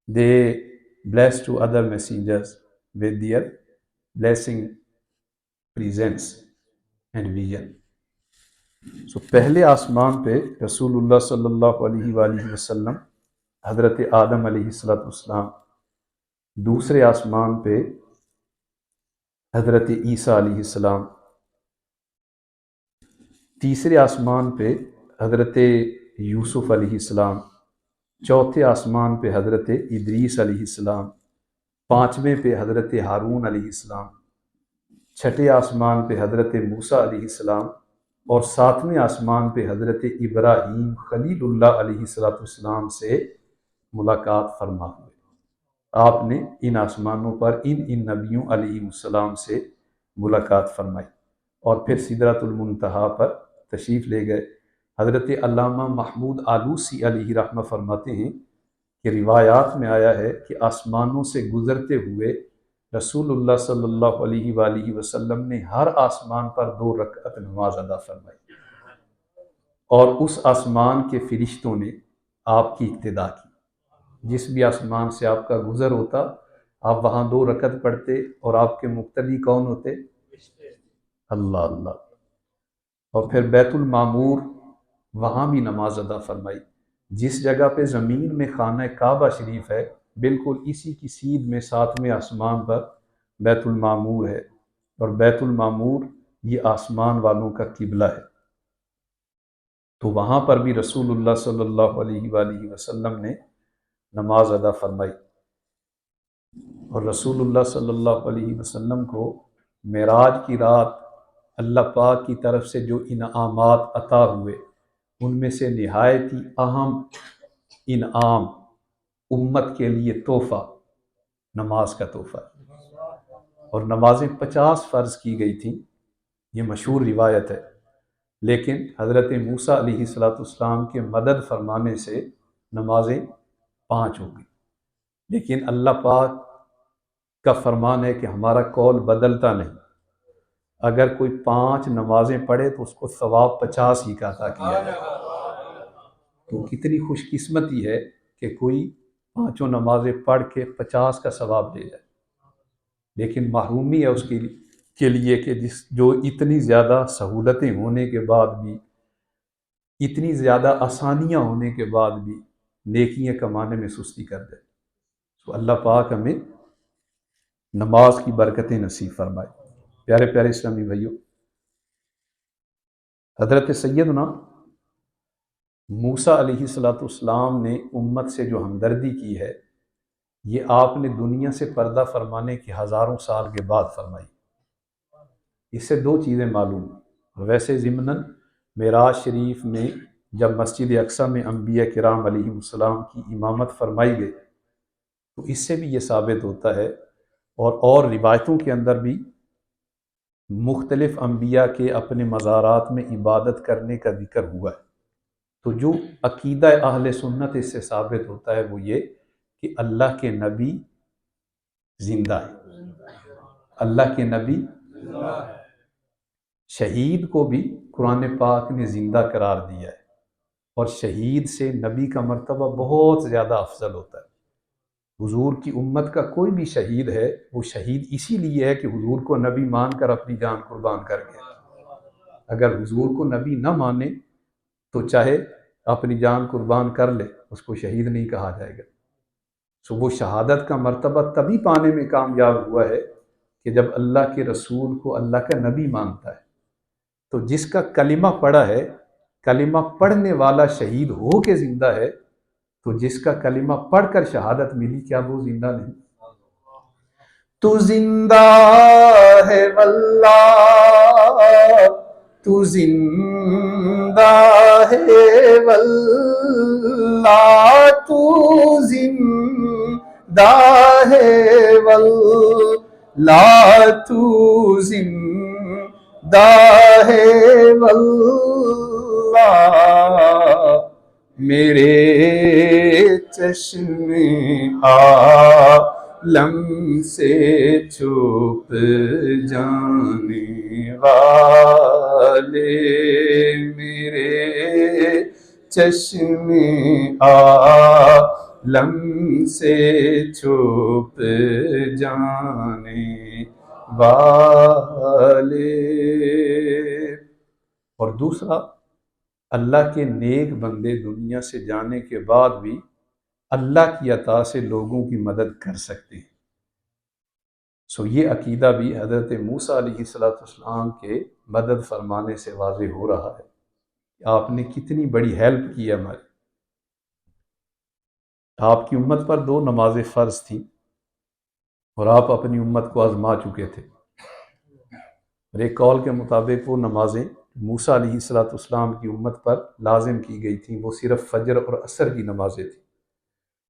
they blessed to other messengers with their blessing, presence and vision. پہلے آسمان پہ رسول اللہ صلی اللہ علیہ وآلہ وسلم، حضرت آدم علیہ السلام، دوسرے آسمان پہ حضرت عیسیٰ علیہ السلام، تیسرے آسمان پہ حضرت یوسف علیہ السلام، چوتھے آسمان پہ حضرت ادریس علیہ السلام، پانچویں پہ حضرت ہارون علیہ السلام، چھٹے آسمان پہ حضرت موسیٰ علیہ السلام، اور ساتویں آسمان پہ حضرت ابراہیم خلیل اللہ علیہ السلام سے ملاقات فرما ہوئے۔ آپ نے ان آسمانوں پر ان نبیوں علیہ السلام سے ملاقات فرمائی، اور پھر سدرۃ المنتہا پر تشریف لے گئے۔ حضرت علامہ محمود آلوسی علیہ رحمہ فرماتے ہیں کہ روایات میں آیا ہے کہ آسمانوں سے گزرتے ہوئے رسول اللہ صلی اللہ علیہ وآلہ وسلم نے ہر آسمان پر 2 رکعت نماز ادا فرمائی، اور اس آسمان کے فرشتوں نے آپ کی اقتدا کی۔ جس بھی آسمان سے آپ کا گزر ہوتا، آپ وہاں 2 رکعت پڑھتے، اور آپ کے مقتدی کون ہوتے؟ اللہ اللہ۔ اور پھر بیت المعمور، وہاں بھی نماز ادا فرمائی۔ جس جگہ پہ زمین میں خانہ کعبہ شریف ہے، بالکل اسی کی سیدھ میں 7ویں آسمان پر بیت المعمور ہے، اور بیت المعمور یہ آسمان والوں کا قبلہ ہے۔ تو وہاں پر بھی رسول اللہ صلی اللہ علیہ وآلہ وسلم نے نماز ادا فرمائی، اور رسول اللہ صلی اللہ علیہ وسلم کو معراج کی رات اللہ پاک کی طرف سے جو انعامات عطا ہوئے، ان میں سے نہایت ہی اہم انعام امت کے لیے تحفہ نماز کا تحفہ ہے، اور نمازیں 50 فرض کی گئی تھیں، یہ مشہور روایت ہے، لیکن حضرت موسیٰ علیہ السلام کے مدد فرمانے سے نمازیں 5 ہو گئی۔ لیکن اللہ پاک کا فرمان ہے کہ ہمارا قول بدلتا نہیں، اگر کوئی 5 نمازیں پڑھے تو اس کو ثواب 50 ہی کا عطا کیا جائے۔ تو کتنی خوش قسمتی ہے کہ کوئی 5 نمازیں پڑھ کے 50 کا ثواب لے جائے، لیکن محرومی ہے اس کے لیے کہ جو اتنی زیادہ سہولتیں ہونے کے بعد بھی، اتنی زیادہ آسانیاں ہونے کے بعد بھی نیکیاں کمانے میں سستی کر دے۔ تو اللہ پاک ہمیں نماز کی برکتیں نصیب فرمائے۔ پیارے پیارے اسلامی بھائیوں، حضرت سیدنا موسیٰ علیہ السلام نے امت سے جو ہمدردی کی ہے، یہ آپ نے دنیا سے پردہ فرمانے کے ہزاروں سال کے بعد فرمائی۔ اس سے 2 چیزیں معلوم ہیں۔ ویسے ضمناً معراج شریف میں جب مسجد اقصیٰ میں انبیاء کرام علیہ السلام کی امامت فرمائی گئی، تو اس سے بھی یہ ثابت ہوتا ہے، اور روایتوں کے اندر بھی مختلف انبیاء کے اپنے مزارات میں عبادت کرنے کا ذکر ہوا ہے۔ تو جو عقیدہ اہل سنت اس سے ثابت ہوتا ہے وہ یہ کہ اللہ کے نبی زندہ ہے، اللہ کے نبی شہید کو بھی قرآن پاک نے زندہ قرار دیا ہے، اور شہید سے نبی کا مرتبہ بہت زیادہ افضل ہوتا ہے۔ حضور کی امت کا کوئی بھی شہید ہے، وہ شہید اسی لیے ہے کہ حضور کو نبی مان کر اپنی جان قربان کر گیا۔ اگر حضور کو نبی نہ مانے تو چاہے اپنی جان قربان کر لے، اس کو شہید نہیں کہا جائے گا۔ وہ شہادت کا مرتبہ تبھی پانے میں کامیاب ہوا ہے کہ جب اللہ کے رسول کو اللہ کا نبی مانتا ہے۔ تو جس کا کلمہ پڑھا ہے، کلمہ پڑھنے والا شہید ہو کے زندہ ہے، تو جس کا کلمہ پڑھ کر شہادت ملی، کیا وہ زندہ نہیں؟ تو زندہ ہے واللہ، تو زندہ ہے واللہ، تو زندہ ہے واللہ، تو زندہ ہے واللہ، میرے چشم عالم سے چھپ جانے والے، میرے چشم عالم سے چھپ جانے والے۔ اور دوسرا اللہ کے نیک بندے دنیا سے جانے کے بعد بھی اللہ کی عطا سے لوگوں کی مدد کر سکتے ہیں. سو یہ عقیدہ بھی حضرت موسیٰ علیہ السلام کے مدد فرمانے سے واضح ہو رہا ہے کہ آپ نے کتنی بڑی ہیلپ کی ہماری. آپ کی امت پر 2 نمازیں فرض تھیں اور آپ اپنی امت کو آزما چکے تھے. اور ایک قول کے مطابق وہ نمازیں موسیٰ علیہ السلام کی امت پر لازم کی گئی تھیں وہ صرف فجر اور عصر کی نمازیں تھیں،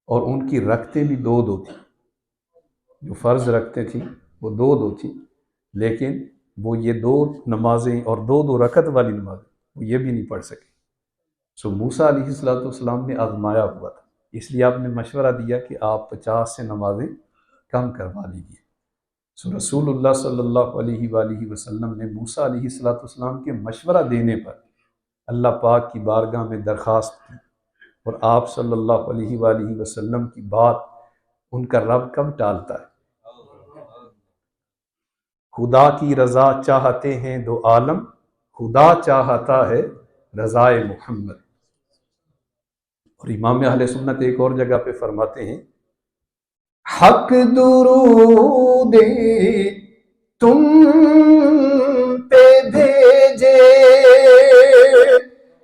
اور ان کی رکعتیں بھی 2 تھیں. جو فرض رکھتے تھیں وہ 2 تھیں، لیکن وہ یہ 2 نمازیں اور 2 رکعت والی نمازیں وہ یہ بھی نہیں پڑھ سکے. سو موسیٰ علیہ السلام نے آزمایا ہوا تھا، اس لیے آپ نے مشورہ دیا کہ آپ 50 سے نمازیں کم کروا لیجیے. سو رسول اللہ صلی اللہ علیہ وآلہ وسلم نے موسیٰ علیہ السلام کے مشورہ دینے پر اللہ پاک کی بارگاہ میں درخواست کی، اور آپ صلی اللہ علیہ وآلہ وسلم کی بات ان کا رب کب ٹالتا ہے؟ خدا کی رضا چاہتے ہیں 2 عالم، خدا چاہتا ہے رضائے محمد. اور امام اہل سنت ایک اور جگہ پہ فرماتے ہیں حق درود تم پہ بھیجے،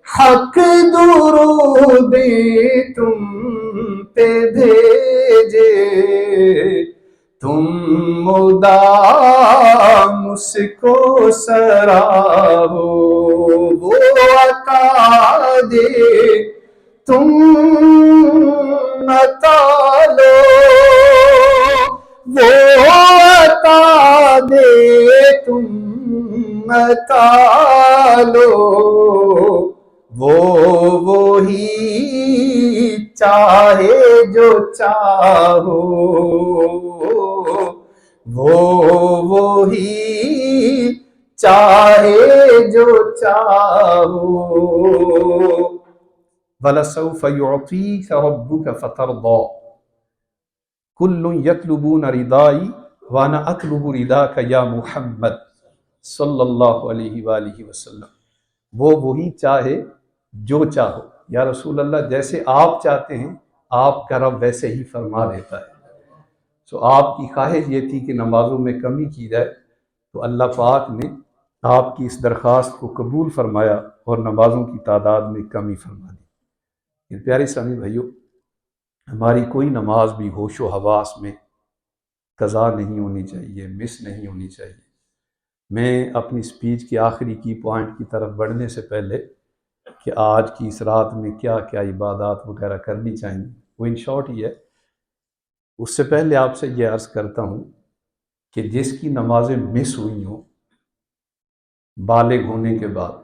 حق درود تم پہ بھیجے، تم مدام اس کو سراہو، وہ عطا دے تم عطا لو، وہ عطا دے تم عطا لو، وہ وہی چاہے جو چاہو، وہ وہی چاہے جو چاہو. وَلَسَوْفَ يُعْطِيكَ رَبُّكَ فَتَرْضَىٰ كُلٌّ يَطْلُبُونَ رِضَائِي وَأَنَا أَطْلُبُ رِضَاكَ يَا محمد صلی اللہ علیہ وآلہ وسلم. وہ وہی چاہے جو چاہو، یا رسول اللہ جیسے آپ چاہتے ہیں آپ کا رب ویسے ہی فرما دیتا ہے. سو آپ کی خواہش یہ تھی کہ نمازوں میں کمی کی جائے، تو اللہ پاک نے آپ کی اس درخواست کو قبول فرمایا اور نمازوں کی تعداد میں کمی فرما دی. پیارے سامعین بھائیو، ہماری کوئی نماز بھی ہوش و حواس میں قضا نہیں ہونی چاہیے، مس نہیں ہونی چاہیے. میں اپنی سپیچ کے آخری کی پوائنٹ کی طرف بڑھنے سے پہلے کہ آج کی اس رات میں کیا کیا عبادات وغیرہ کرنی چاہیے، وہ ان شارٹ ہی ہے. اس سے پہلے آپ سے یہ عرض کرتا ہوں کہ جس کی نمازیں مس ہوئی ہوں بالغ ہونے کے بعد،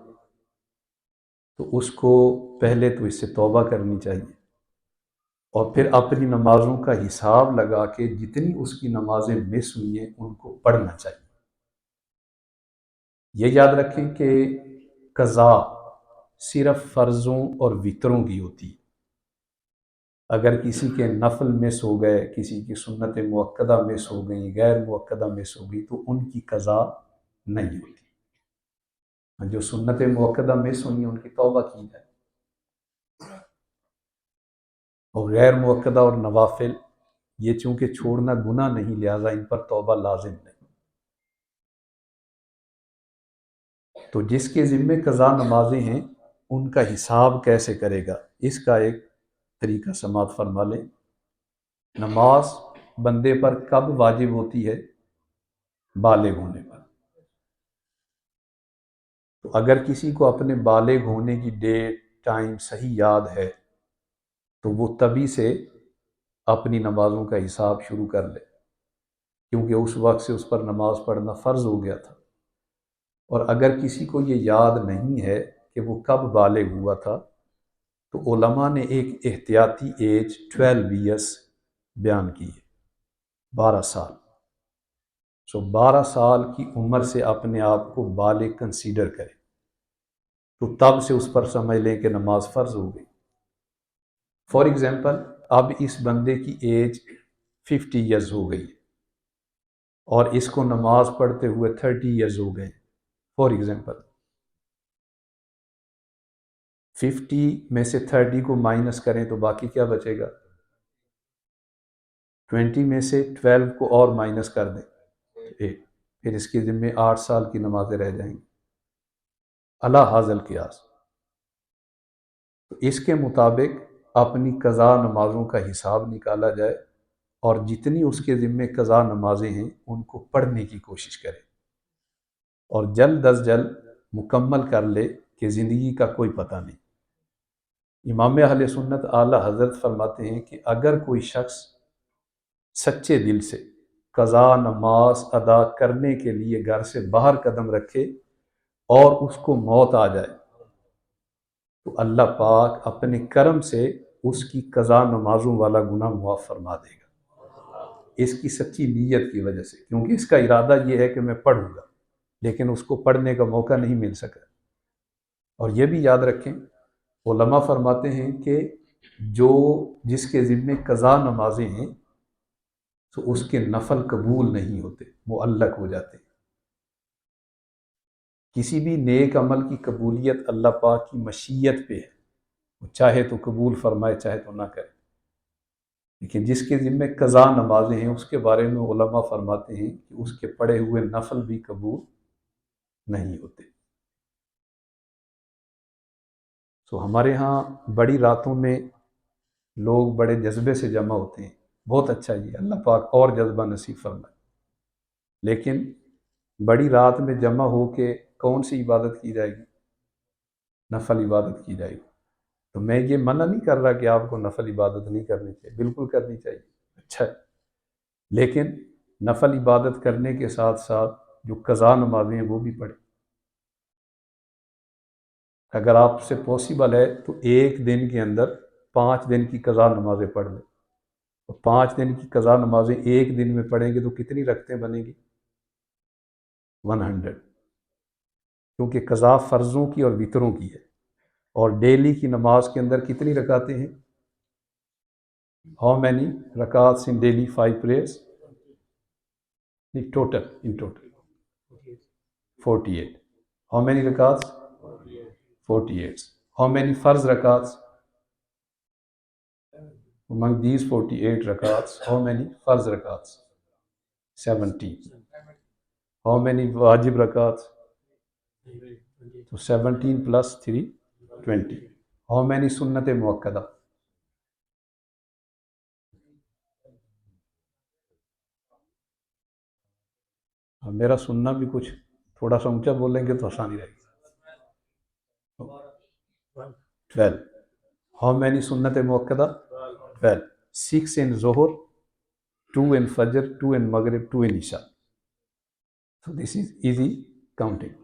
تو اس کو پہلے تو اس سے توبہ کرنی چاہیے، اور پھر اپنی نمازوں کا حساب لگا کے جتنی اس کی نمازیں مس ہوئی ہیں ان کو پڑھنا چاہیے. یہ یاد رکھیں کہ قضا صرف فرضوں اور وتروں کی ہوتی ہے. اگر کسی کے نفل مس ہو گئے، کسی کی سنت مؤکدہ مس ہو گئی، غیر مؤکدہ مس ہو گئی، تو ان کی قضا نہیں ہوتی. جو سنت مؤکدہ مس ہوئی ہیں ان کی توبہ کی جائے، اور غیر مؤکدہ اور نوافل یہ چونکہ چھوڑنا گناہ نہیں، لہذا ان پر توبہ لازم نہیں. تو جس کے ذمے قضا نمازیں ہیں ان کا حساب کیسے کرے گا، اس کا ایک طریقہ سماعت فرما لیں. نماز بندے پر کب واجب ہوتی ہے؟ بالغ ہونے پر. تو اگر کسی کو اپنے بالغ ہونے کی ڈیٹ ٹائم صحیح یاد ہے تو وہ تبھی سے اپنی نمازوں کا حساب شروع کر لے، کیونکہ اس وقت سے اس پر نماز پڑھنا فرض ہو گیا تھا. اور اگر کسی کو یہ یاد نہیں ہے کہ وہ کب بالغ ہوا تھا، تو علماء نے ایک احتیاطی ایج 12 ایئرس بیان کی ہے، 12 سال. سو 12 سال کی عمر سے اپنے آپ کو بالغ کنسیڈر کرے، تو تب سے اس پر سمجھ لیں کہ نماز فرض ہو گئی. فار ایگزامپل اب اس بندے کی ایج 50 ایئرز ہو گئی اور اس کو نماز پڑھتے ہوئے 30 ایئرز ہو گئے فار ایگزامپل. 50 میں سے 30 کو مائنس کریں تو باقی کیا بچے گا؟ 20 میں سے 12 کو اور مائنس کر دیں 8، پھر اس کے ذمے 8 سال کی نمازیں رہ جائیں گی علی ھذا القیاس۔ تو اس کے مطابق اپنی قضا نمازوں کا حساب نکالا جائے اور جتنی اس کے ذمے قضا نمازیں ہیں ان کو پڑھنے کی کوشش کرے اور جلد از جلد مکمل کر لے کہ زندگی کا کوئی پتہ نہیں۔ امام اہل سنت اعلیٰ حضرت فرماتے ہیں کہ اگر کوئی شخص سچے دل سے قضا نماز ادا کرنے کے لیے گھر سے باہر قدم رکھے اور اس کو موت آ جائے تو اللہ پاک اپنے کرم سے اس کی قضا نمازوں والا گناہ معاف فرما دے گا، اس کی سچی نیت کی وجہ سے، کیونکہ اس کا ارادہ یہ ہے کہ میں پڑھوں گا لیکن اس کو پڑھنے کا موقع نہیں مل سکا۔ اور یہ بھی یاد رکھیں، علماء فرماتے ہیں کہ جس کے ذمے قضا نمازیں ہیں تو اس کے نفل قبول نہیں ہوتے، معلق ہو جاتے ہیں۔ کسی بھی نیک عمل کی قبولیت اللہ پاک کی مشیت پہ ہے، وہ چاہے تو قبول فرمائے چاہے تو نہ کرے، لیکن جس کے ذمے قضا نمازیں ہیں اس کے بارے میں علماء فرماتے ہیں کہ اس کے پڑھے ہوئے نفل بھی قبول نہیں ہوتے۔ تو ہمارے ہاں بڑی راتوں میں لوگ بڑے جذبے سے جمع ہوتے ہیں، بہت اچھا، یہ اللہ پاک اور جذبہ نصیب فرمائے، لیکن بڑی رات میں جمع ہو کے کون سی عبادت کی جائے گی؟ نفل عبادت کی جائے گی۔ تو میں یہ منع نہیں کر رہا کہ آپ کو نفل عبادت نہیں کرنی چاہیے، بالکل کرنی چاہیے، اچھا ہے، لیکن نفل عبادت کرنے کے ساتھ ساتھ جو قضا نمازیں ہیں وہ بھی پڑھیں۔ اگر آپ سے پاسبل ہے تو ایک دن کے اندر 5 دن کی قضا نمازیں پڑھ لیں، اور 5 دن کی قضا نمازیں ایک دن میں پڑھیں گے تو کتنی رکعتیں بنیں گی؟ 100، کیونکہ قضا فرضوں کی اور وتروں کی ہے، اور ڈیلی کی نماز کے اندر کتنی رکعتیں ہیں؟ How many rakats in daily 5 prayers? In total 48. How many rakats? 48. How many farz rakats? Among these 48 rakats, how many farz rakats? 17. How many wajib rakats? So 17 plus 3, 20. How many sunnat muakkada? میرا سننا بھی کچھ تھوڑا سا اونچا بولیں گے تو آسانی رہے گی۔ 12. How many sunnat muakkada? 12. 6 in Zohar, 2 in Fajr, 2 in Maghrib, 2 in Isha. So this is easy counting.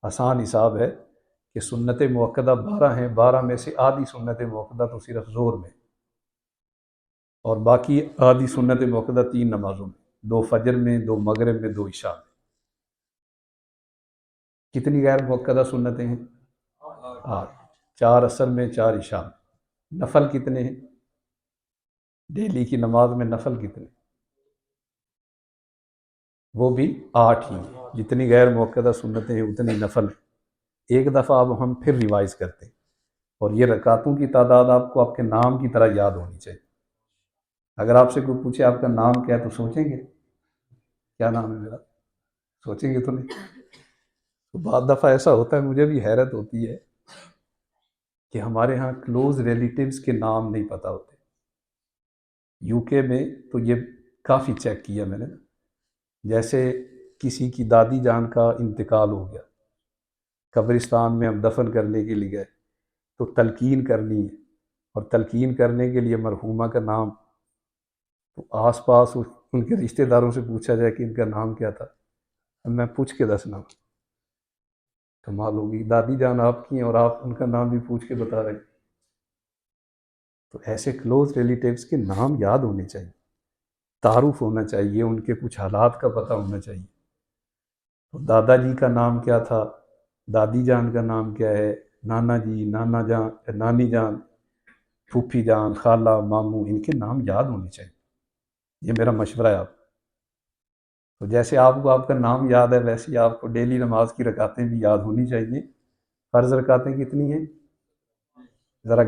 آسان حساب ہے کہ سنت موقدہ 12 ہیں، 12 میں سے آدھی سنت موقدہ تو صرف ظہر میں، اور باقی آدھی سنت موقدہ 3 نمازوں میں، 2 فجر میں، 2 مغرب میں، 2 عشاء میں۔ کتنی غیر موقدہ سنتیں ہیں؟ 8، 4 عصر میں، 4 عشاء میں۔ نفل کتنے ہیں؟ ڈیلی کی نماز میں نفل کتنے؟ وہ بھی 8 ہی ہیں، جتنی غیر موقدہ سنتیں ہیں اتنی نفل ہیں۔ ایک دفعہ اب ہم پھر ریوائز کرتے ہیں، اور یہ رکعتوں کی تعداد آپ کو آپ کے نام کی طرح یاد ہونی چاہیے۔ اگر آپ سے کوئی پوچھے آپ کا نام کیا ہے تو سوچیں گے کیا نام ہے میرا؟ سوچیں گے تو نہیں۔ تو بعض دفعہ ایسا ہوتا ہے، مجھے بھی حیرت ہوتی ہے کہ ہمارے ہاں کلوز ریلیٹیوز کے نام نہیں پتہ ہوتے۔ یو کے میں تو یہ کافی چیک کیا میں نے، جیسے کسی کی دادی جان کا انتقال ہو گیا، قبرستان میں ہم دفن کرنے کے لیے گئے تو تلقین کرنی ہے، اور تلقین کرنے کے لیے مرحومہ کا نام، تو آس پاس ان کے رشتہ داروں سے پوچھا جائے کہ ان کا نام کیا تھا، میں پوچھ کے دسنا، کمال ہوگی، دادی جان آپ کی ہیں اور آپ ان کا نام بھی پوچھ کے بتا رہے ہیں۔ تو ایسے کلوز ریلیٹیوز کے نام یاد ہونے چاہیے، تعارف ہونا چاہیے، ان کے کچھ حالات کا پتہ ہونا چاہیے۔ تو دادا جی کا نام کیا تھا، دادی جان کا نام کیا ہے، نانا جی، نانا جان، نانی جان، پھوپھی جان، خالہ، ماموں، ان کے نام یاد ہونے چاہیے، یہ میرا مشورہ ہے آپ کو۔ تو جیسے آپ کو آپ کا نام یاد ہے، ویسے ہی آپ کو ڈیلی نماز کی رکعتیں بھی یاد ہونی چاہیے۔ فرض رکعتیں کتنی ہیں؟ ذرا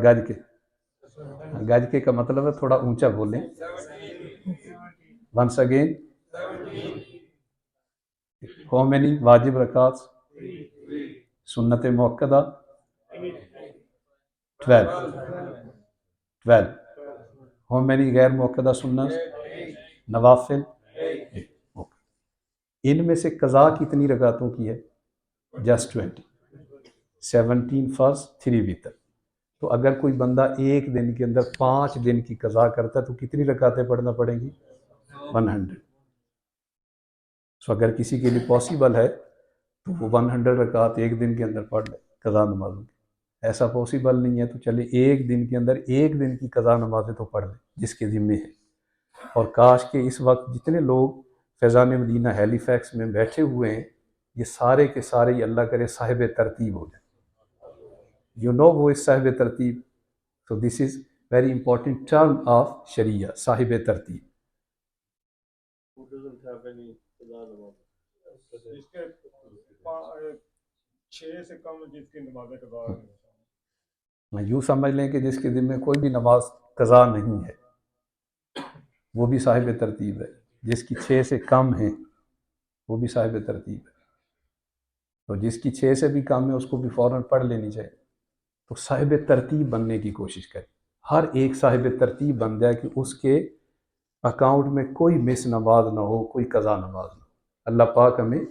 گج کے کا مطلب ہے تھوڑا اونچا بولیں. Once again. ہاؤ مینی واجب رکعت؟ سنت موقدہ 12. ہاؤ مینی غیر موقدہ سنت نوافل؟ ان میں سے قضا کتنی رکعتوں کی ہے؟ جسٹ 20. 17 فرض 3 وتر. تو اگر کوئی بندہ ایک دن کے اندر 5 دن کی قضا کرتا ہے تو کتنی رکعتیں پڑھنا پڑیں گی؟ 100. سو اگر کسی کے لیے پاسبل ہے تو وہ 100 رکعت ایک دن کے اندر پڑھ لے قضا نمازوں کی. ایسا پاسبل نہیں ہے تو چلے ایک دن کے اندر ایک دن کی قضا نمازیں تو پڑھ لے جس کے ذمے ہے. اور کاش کہ اس وقت جتنے لوگ فیضان مدینہ ہیلی فیکس میں بیٹھے ہوئے ہیں یہ سارے کے سارے ہی اللہ کرے صاحب ترتیب ہو جائیں. وہ از صاحب ترتیب. So this is very important term of Sharia, صاحب ترتیب. Who doesn't have any qada namaz? جس کے 6 سے کم جس کی نمازیں قضا ہیں. یوں سمجھ لیں کہ جس کے ذمہ کوئی بھی نماز قضا نہیں ہے وہ بھی صاحب ترتیب ہے. جس کی 6 سے کم ہیں وہ بھی صاحب ترتیب ہے. تو جس کی 6 سے بھی کم ہے اس کو بھی فوراً پڑھ لینی چاہیے. تو صاحب ترتیب بننے کی کوشش کریں. ہر ایک صاحب ترتیب بن جائے کہ اس کے اکاؤنٹ میں کوئی مس نماز نہ ہو, کوئی قضا نماز نہ ہو. اللہ پاک ہمیں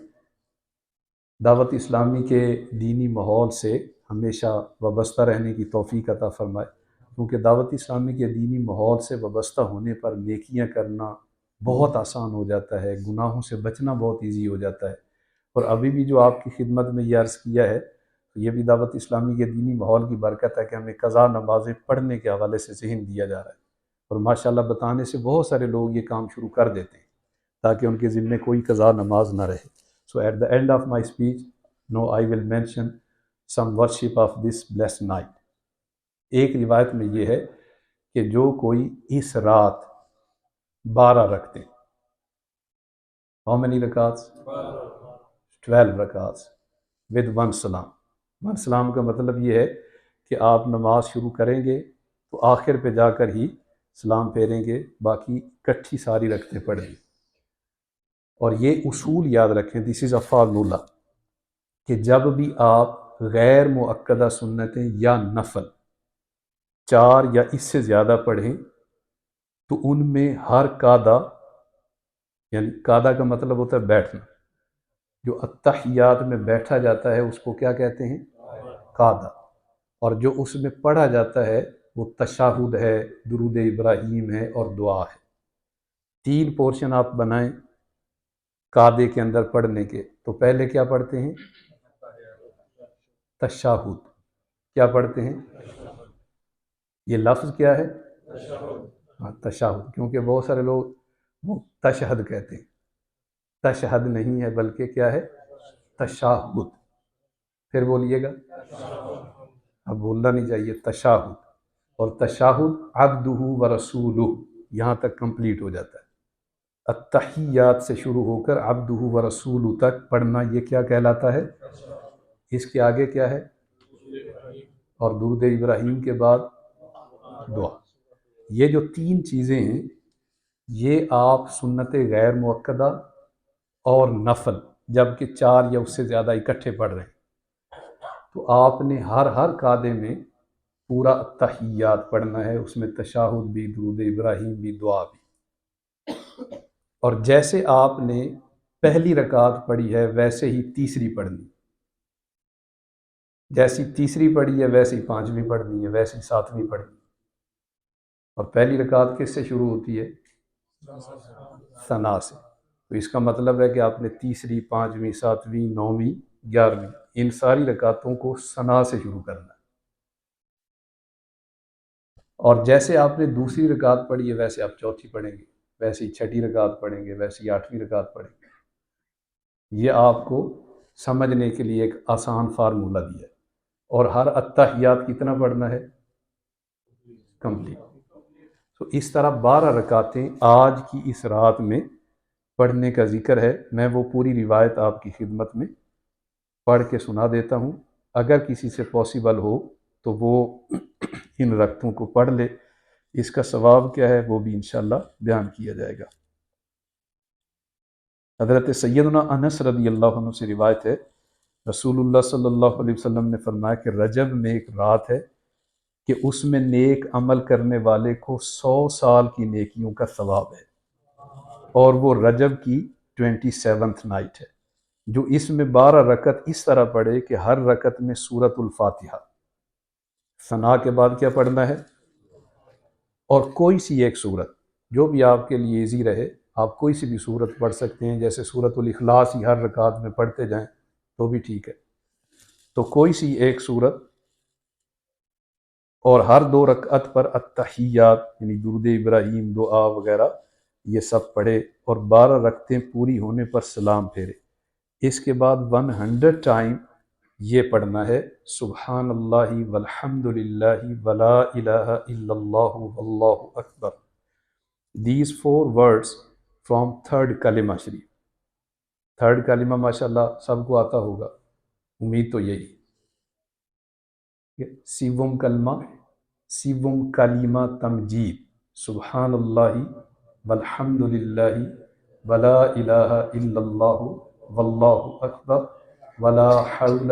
دعوت اسلامی کے دینی ماحول سے ہمیشہ وابستہ رہنے کی توفیق عطا فرمائے. کیونکہ دعوت اسلامی کے دینی ماحول سے وابستہ ہونے پر نیکیاں کرنا بہت آسان ہو جاتا ہے, گناہوں سے بچنا بہت ایزی ہو جاتا ہے. اور ابھی بھی جو آپ کی خدمت میں یہ عرض کیا ہے یہ بھی دعوت اسلامی کے دینی ماحول کی برکت ہے کہ ہمیں قضا نمازیں پڑھنے کے حوالے سے ذہن دیا جا رہا ہے. اور ماشاءاللہ بتانے سے بہت سارے لوگ یہ کام شروع کر دیتے ہیں تاکہ ان کے ذمے کوئی قضا نماز نہ رہے. So at the end of my speech now I will mention some worship of this blessed night. ایک روایت میں یہ ہے کہ جو کوئی اس رات 12 رکھتے, ہاؤ مینی رکعتس؟ 12 رکعتس ود 1 سلام. 1 سلام کا مطلب یہ ہے کہ آپ نماز شروع کریں گے تو آخر پہ جا کر ہی سلام پھیریں گے, باقی کٹھی ساری رکھتے پڑھیں گے. اور یہ اصول یاد رکھیں, دس از اے فارمولا, کہ جب بھی آپ غیر مؤکدہ سنتیں یا نفل 4 یا اس سے زیادہ پڑھیں تو ان میں ہر قعدہ, یعنی قعدہ کا مطلب ہوتا ہے بیٹھنا, جو التحیات میں بیٹھا جاتا ہے اس کو کیا کہتے ہیں؟ قعدہ. اور جو اس میں پڑھا جاتا ہے وہ تشہد ہے, درود ابراہیم ہے اور دعا ہے. 3 پورشن آپ بنائیں قعدے کے اندر پڑھنے کے. تو پہلے کیا پڑھتے ہیں؟ تشہد. کیا پڑھتے ہیں؟ یہ لفظ کیا ہے؟ ہاں تشہد. کیونکہ بہت سارے لوگ وہ تشہد کہتے ہیں, تشہد نہیں ہے بلکہ کیا ہے؟ تشہد. پھر بولیے گا, اب بولنا نہیں چاہیے, تشہد. اور تشہد عبدہ و رسولہ یہاں تک کمپلیٹ ہو جاتا ہے. التحیات سے شروع ہو کر عبدہ و رسولہ تک پڑھنا یہ کیا کہلاتا ہے؟ اس کے آگے کیا ہے؟ اور درود ابراہیم کے بعد دعا. یہ جو 3 چیزیں ہیں یہ آپ سنت غیر مؤکدہ اور نفل جبکہ 4 یا اس سے زیادہ اکٹھے پڑھ رہے ہیں تو آپ نے ہر قعدے میں پورا التحیات پڑھنا ہے, اس میں تشہد بھی, درود ابراہیم بھی, دعا بھی. اور جیسے آپ نے پہلی رکعت پڑھی ہے ویسے ہی تیسری پڑھنی, جیسی تیسری پڑھی ہے ویسے ہی 5ویں پڑھنی ہے, ویسے ہی 7ویں پڑھنی. اور پہلی رکعت کس سے شروع ہوتی ہے؟ ثنا سے. تو اس کا مطلب ہے کہ آپ نے تیسری, 5ویں, 7ویں, 9ویں, 11ویں ان ساری رکعتوں کو ثنا سے شروع کرنا ہے. اور جیسے آپ نے دوسری رکعت پڑھی ہے ویسے آپ چوتھی پڑھیں گے, ویسے ہی چھٹی رکعت پڑھیں گے, ویسے ہی 8ویں رکعت پڑھیں گے. یہ آپ کو سمجھنے کے لیے ایک آسان فارمولہ دیا ہے. اور ہر التحیات کتنا پڑھنا ہے؟ کمپلیٹ. تو اس طرح 12 رکعتیں آج کی اس رات میں پڑھنے کا ذکر ہے. میں وہ پوری روایت آپ کی خدمت میں پڑھ کے سنا دیتا ہوں. اگر کسی سے پاسبل ہو تو وہ ان رکعتوں کو پڑھ لے۔ اس کا ثواب کیا ہے وہ بھی انشاءاللہ بیان کیا جائے گا۔ حضرت سیدنا انس رضی اللہ عنہ سے روایت ہے، رسول اللہ صلی اللہ علیہ وسلم نے فرمایا کہ رجب میں ایک رات ہے کہ اس میں نیک عمل کرنے والے کو 100 سال کی نیکیوں کا ثواب ہے، اور وہ رجب کی 27th نائٹ ہے، جو اس میں 12 رکعت اس طرح پڑھے کہ ہر رکعت میں سورۃ الفاتحہ، ثنا کے بعد کیا پڑھنا ہے، اور کوئی سی ایک سورت جو بھی آپ کے لیے ایزی رہے، آپ کوئی سی بھی سورت پڑھ سکتے ہیں، جیسے سورۃ الاخلاص ہی ہر رکعت میں پڑھتے جائیں تو بھی ٹھیک ہے، تو کوئی سی ایک سورت، اور ہر 2 رکعت پر التحیات یعنی درود ابراہیم، دعا وغیرہ یہ سب پڑھے، اور 12 رکعتیں پوری ہونے پر سلام پھیرے۔ اس کے بعد 100 ٹائم یہ پڑھنا ہے سبحان اللہ والحمد للہ ولا الہ الا اللہ واللہ اکبر، دیز 4 words فرام 3rd کلمہ شریف۔ 3rd کلمہ ماشاءاللہ سب کو آتا ہوگا، امید تو یہی۔ سیوم کلمہ تمجید، سبحان اللہ والحمد للہ ولا الہ الا اللہ واللہ اکبر ولا حول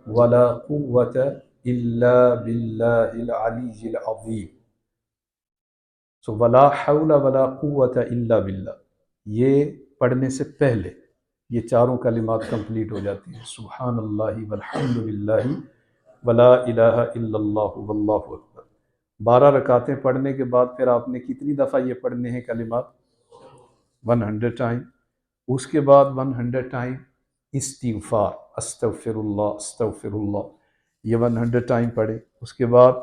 ولا قوة الا باللہ العلی العظیم۔ سو ولا حول ولا قوة الا باللہ، یہ پڑھنے سے پہلے یہ چاروں کلمات کمپلیٹ ہو جاتی ہیں، سبحان اللہ والحمد للہ ولا الہ الا اللہ واللہ اکبر۔ 12 رکعتیں پڑھنے کے بعد پھر آپ نے کتنی دفعہ یہ پڑھنے ہیں کلمات؟ 100 ٹائم۔ اس کے بعد 100 ٹائم استغفار، استغفر اللہ استغفر اللہ، یہ 100 ٹائم پڑھے۔ اس کے بعد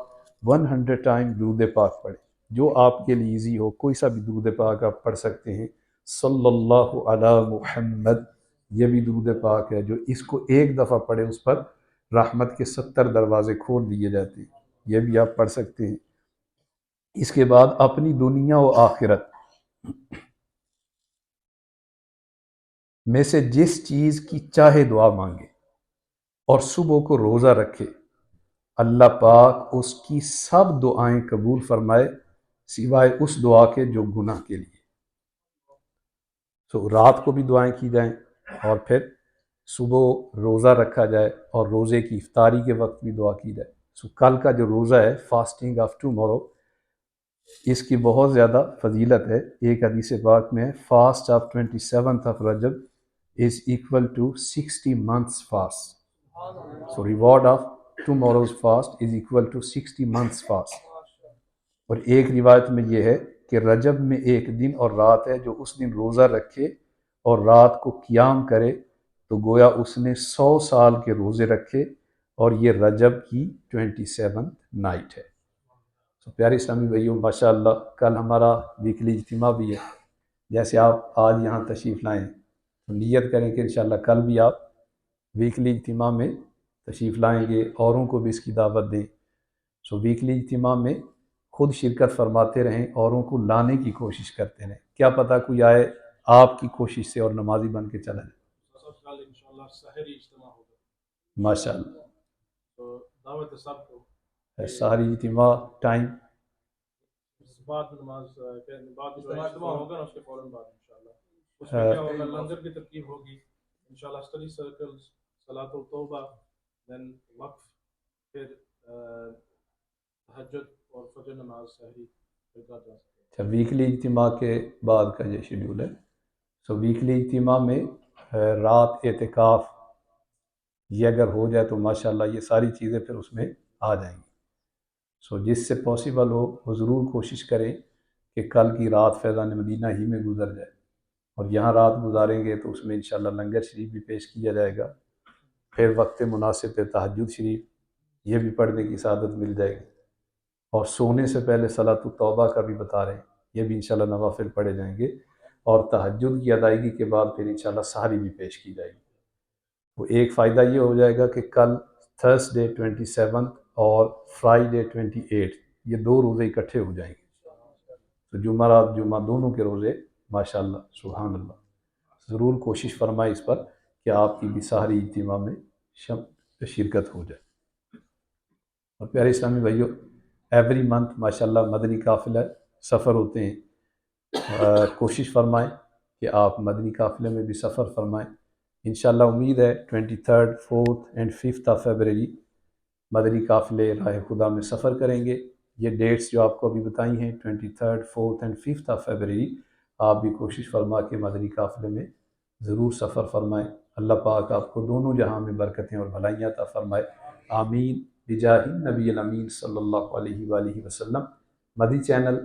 100 ٹائم درود پاک پڑھے، جو آپ کے لیے ایزی ہو، کوئی سا بھی درود پاک آپ پڑھ سکتے ہیں۔ صلی اللہ علی محمد، یہ بھی درود پاک ہے، جو اس کو ایک دفعہ پڑھے اس پر رحمت کے 70 دروازے کھول دیے جاتے ہیں، یہ بھی آپ پڑھ سکتے ہیں۔ اس کے بعد اپنی دنیا و آخرت میں سے جس چیز کی چاہے دعا مانگے اور صبح کو روزہ رکھے، اللہ پاک اس کی سب دعائیں قبول فرمائے سوائے اس دعا کے جو گناہ کے لیے۔ تو رات کو بھی دعائیں کی جائیں، اور پھر صبح روزہ رکھا جائے اور روزے کی افطاری کے وقت بھی دعا کی جائے۔ سو کل کا جو روزہ ہے فاسٹنگ آف ٹمورو، اس کی بہت زیادہ فضیلت ہے۔ ایک حدیث پاک میں ہے fast of 27th of Rajab is equal to 60 months fast. So reward of tomorrow's fast is equal to 60 months fast. اور ایک روایت میں یہ ہے کہ رجب میں ایک دن اور رات ہے، جو اس دن روزہ رکھے اور رات کو قیام کرے تو گویا اس نے 100 سال کے روزے رکھے، اور یہ رجب کی 27th نائٹ ہے۔ تو پیارے اسلامی بھائیوں، ماشاءاللہ کل ہمارا ویکلی اجتماع بھی ہے۔ جیسے آپ آج یہاں تشریف لائیں تو نیت کریں کہ انشاءاللہ کل بھی آپ ویکلی اجتماع میں تشریف لائیں گے، اوروں کو بھی اس کی دعوت دیں۔ سو ویکلی اجتماع میں خود شرکت فرماتے رہیں، اوروں کو لانے کی کوشش کرتے رہیں، کیا پتہ کوئی آئے آپ کی کوشش سے اور نمازی بن کے چلا جائے۔ انشاءاللہ سحری اجتماع ہوگا ماشاءاللہ، تو دعوت سب کو ساری اجتماع ٹائم بعد نماز بعد جو اجتماع ہوگا نا اس کے فوراً بعد انشاءاللہ اس میں کیا ہوگا، لنگر کی ترکیب ہوگی انشاءاللہ، اسٹڈی سرکلز، صلاۃ التوبہ، دین وقف، پھر تہجد اور فجر نماز سحری پھر جا سکتے ہیں۔ اچھا، ویکلی اجتماع کے بعد کا یہ شیڈول ہے۔ سو ویکلی اجتماع میں رات اعتکاف یہ اگر ہو جائے تو ماشاءاللہ یہ ساری چیزیں پھر اس میں آ جائیں گی۔ سو جس سے پاسبل ہو وہ ضرور کوشش کریں کہ کل کی رات فیضان مدینہ ہی میں گزر جائے، اور یہاں رات گزاریں گے تو اس میں انشاءاللہ لنگر شریف بھی پیش کیا جائے گا، پھر وقت مناسب پہ تہجد شریف یہ بھی پڑھنے کی سعادت مل جائے گی، اور سونے سے پہلے صلاۃ التوبہ کا بھی بتا رہے ہیں، یہ بھی انشاءاللہ نوافل پڑھے جائیں گے، اور تہجد کی ادائیگی کے بعد پھر انشاءاللہ سحری بھی پیش کی جائے گی۔ وہ ایک فائدہ یہ ہو جائے گا کہ کل تھرسڈے 27 اور فرائیڈے 28 یہ 2 روزے اکٹھے ہو جائیں گے، تو جمعرات جمعہ دونوں کے روزے ماشاءاللہ سبحان اللہ، ضرور کوشش فرمائیں اس پر کہ آپ کی بھی سحری اجتماع میں شرکت ہو جائے۔ اور پیارے اسلامی بھائیوں، ایوری منتھ ماشاءاللہ مدنی قافلہ سفر ہوتے ہیں، کوشش فرمائیں کہ آپ مدنی قافلے میں بھی سفر فرمائیں۔ انشاءاللہ امید ہے 23rd 4th and 5th of February مدنی قافلے راہ خدا میں سفر کریں گے۔ یہ ڈیٹس جو آپ کو ابھی بتائی ہیں 23rd 4th and 5th of February, آپ بھی کوشش فرما کے مدنی قافلے میں ضرور سفر فرمائیں۔ اللہ پاک آپ کو دونوں جہاں میں برکتیں اور بھلائیاں عطا فرمائے، آمین بجاہ نبی الامین صلی اللہ علیہ وآلہ وسلم۔ مدی چینل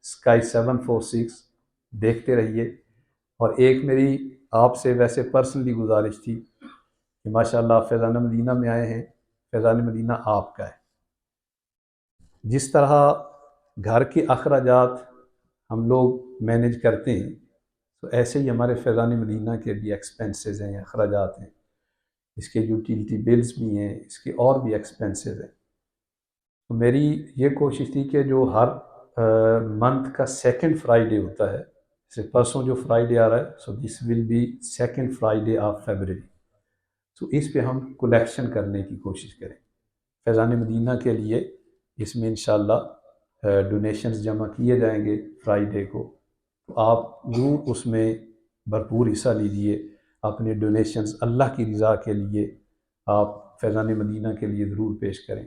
اسکائی 746 دیکھتے رہیے۔ اور ایک میری آپ سے ویسے پرسنلی گزارش تھی کہ ماشاءاللہ آپ فیضان مدینہ میں آئے ہیں، فیضان مدینہ آپ کا ہے۔ جس طرح گھر کے اخراجات ہم لوگ مینیج کرتے ہیں، تو ایسے ہی ہمارے فیضان مدینہ کے بھی ایکسپینسز ہیں، اخراجات ہیں، اس کے یوٹیلیٹی بلز بھی ہیں، اس کے اور بھی ایکسپینسز ہیں۔ تو میری یہ کوشش تھی کہ جو ہر منتھ کا 2nd فرائیڈے ہوتا ہے، جیسے پرسوں جو فرائیڈے آ رہا ہے، so this will be 2nd Friday of February, تو اس پہ ہم کلیکشن کرنے کی کوشش کریں فیضان مدینہ کے لیے۔ اس میں انشاءاللہ ڈونیشنز جمع کیے جائیں گے فرائیڈے کو، تو آپ ضرور اس میں بھرپور حصہ لیجیے۔ اپنے ڈونیشنز اللہ کی رضا کے لیے آپ فیضان مدینہ کے لیے ضرور پیش کریں۔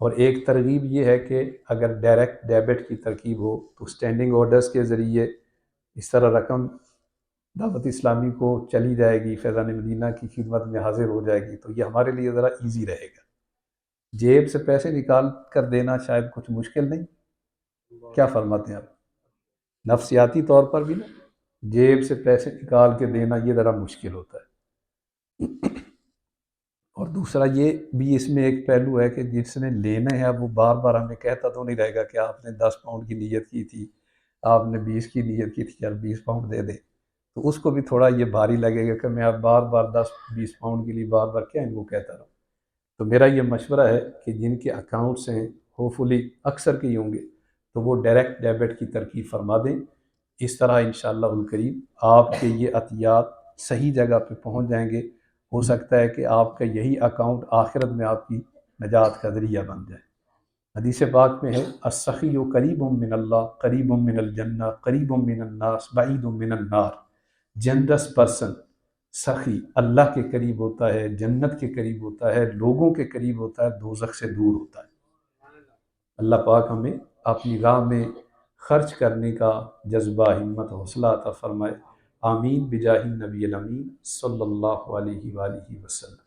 اور ایک ترغیب یہ ہے کہ اگر ڈائریکٹ ڈیبٹ کی ترکیب ہو تو اسٹینڈنگ آرڈرز کے ذریعے اس طرح رقم دعوت اسلامی کو چلی جائے گی، فیضان مدینہ کی خدمت میں حاضر ہو جائے گی، تو یہ ہمارے لیے ذرا ایزی رہے گا۔ جیب سے پیسے نکال کر دینا شاید کچھ مشکل نہیں، کیا فرماتے ہیں آپ؟ نفسیاتی طور پر بھی نا، جیب سے پیسے نکال کے دینا یہ ذرا مشکل ہوتا ہے۔ اور دوسرا یہ بھی اس میں ایک پہلو ہے کہ جس نے لینا ہے اب وہ بار بار ہمیں کہتا تو نہیں رہے گا کہ آپ نے 10 پاؤنڈ کی نیت کی تھی، آپ نے 20 کی نیت کی تھی، یار 20 پاؤنڈ دے دیں، تو اس کو بھی تھوڑا یہ بھاری لگے گا کہ میں اب بار بار 10-20 پاؤنڈ کے لیے بار بار کیا ان کو کہتا رہوں۔ تو میرا یہ مشورہ ہے کہ جن کے اکاؤنٹس ہیں، ہوپ فلی اکثر کے ہی ہوں گے، تو وہ ڈائریکٹ ڈیبٹ کی ترکیب فرما دیں۔ اس طرح انشاءاللہ الکریم آپ کے یہ عطیات صحیح جگہ پہ پہنچ جائیں گے۔ ہو سکتا ہے کہ آپ کا یہی اکاؤنٹ آخرت میں آپ کی نجات کا ذریعہ بن جائے۔ حدیث پاک میں ہے السخی قریب من اللہ قریب من الجنہ قریب من الناس بعید من النار۔ جنرس پرسن سخی اللہ کے قریب ہوتا ہے، جنت کے قریب ہوتا ہے، لوگوں کے قریب ہوتا ہے، دوزخ سے دور ہوتا ہے۔ اللہ پاک ہمیں اپنی راہ میں خرچ کرنے کا جذبہ، ہمت، حوصلہ عطا فرمائے، آمین بجاہ النبی الامین صلی اللہ علیہ وآلہ وسلم۔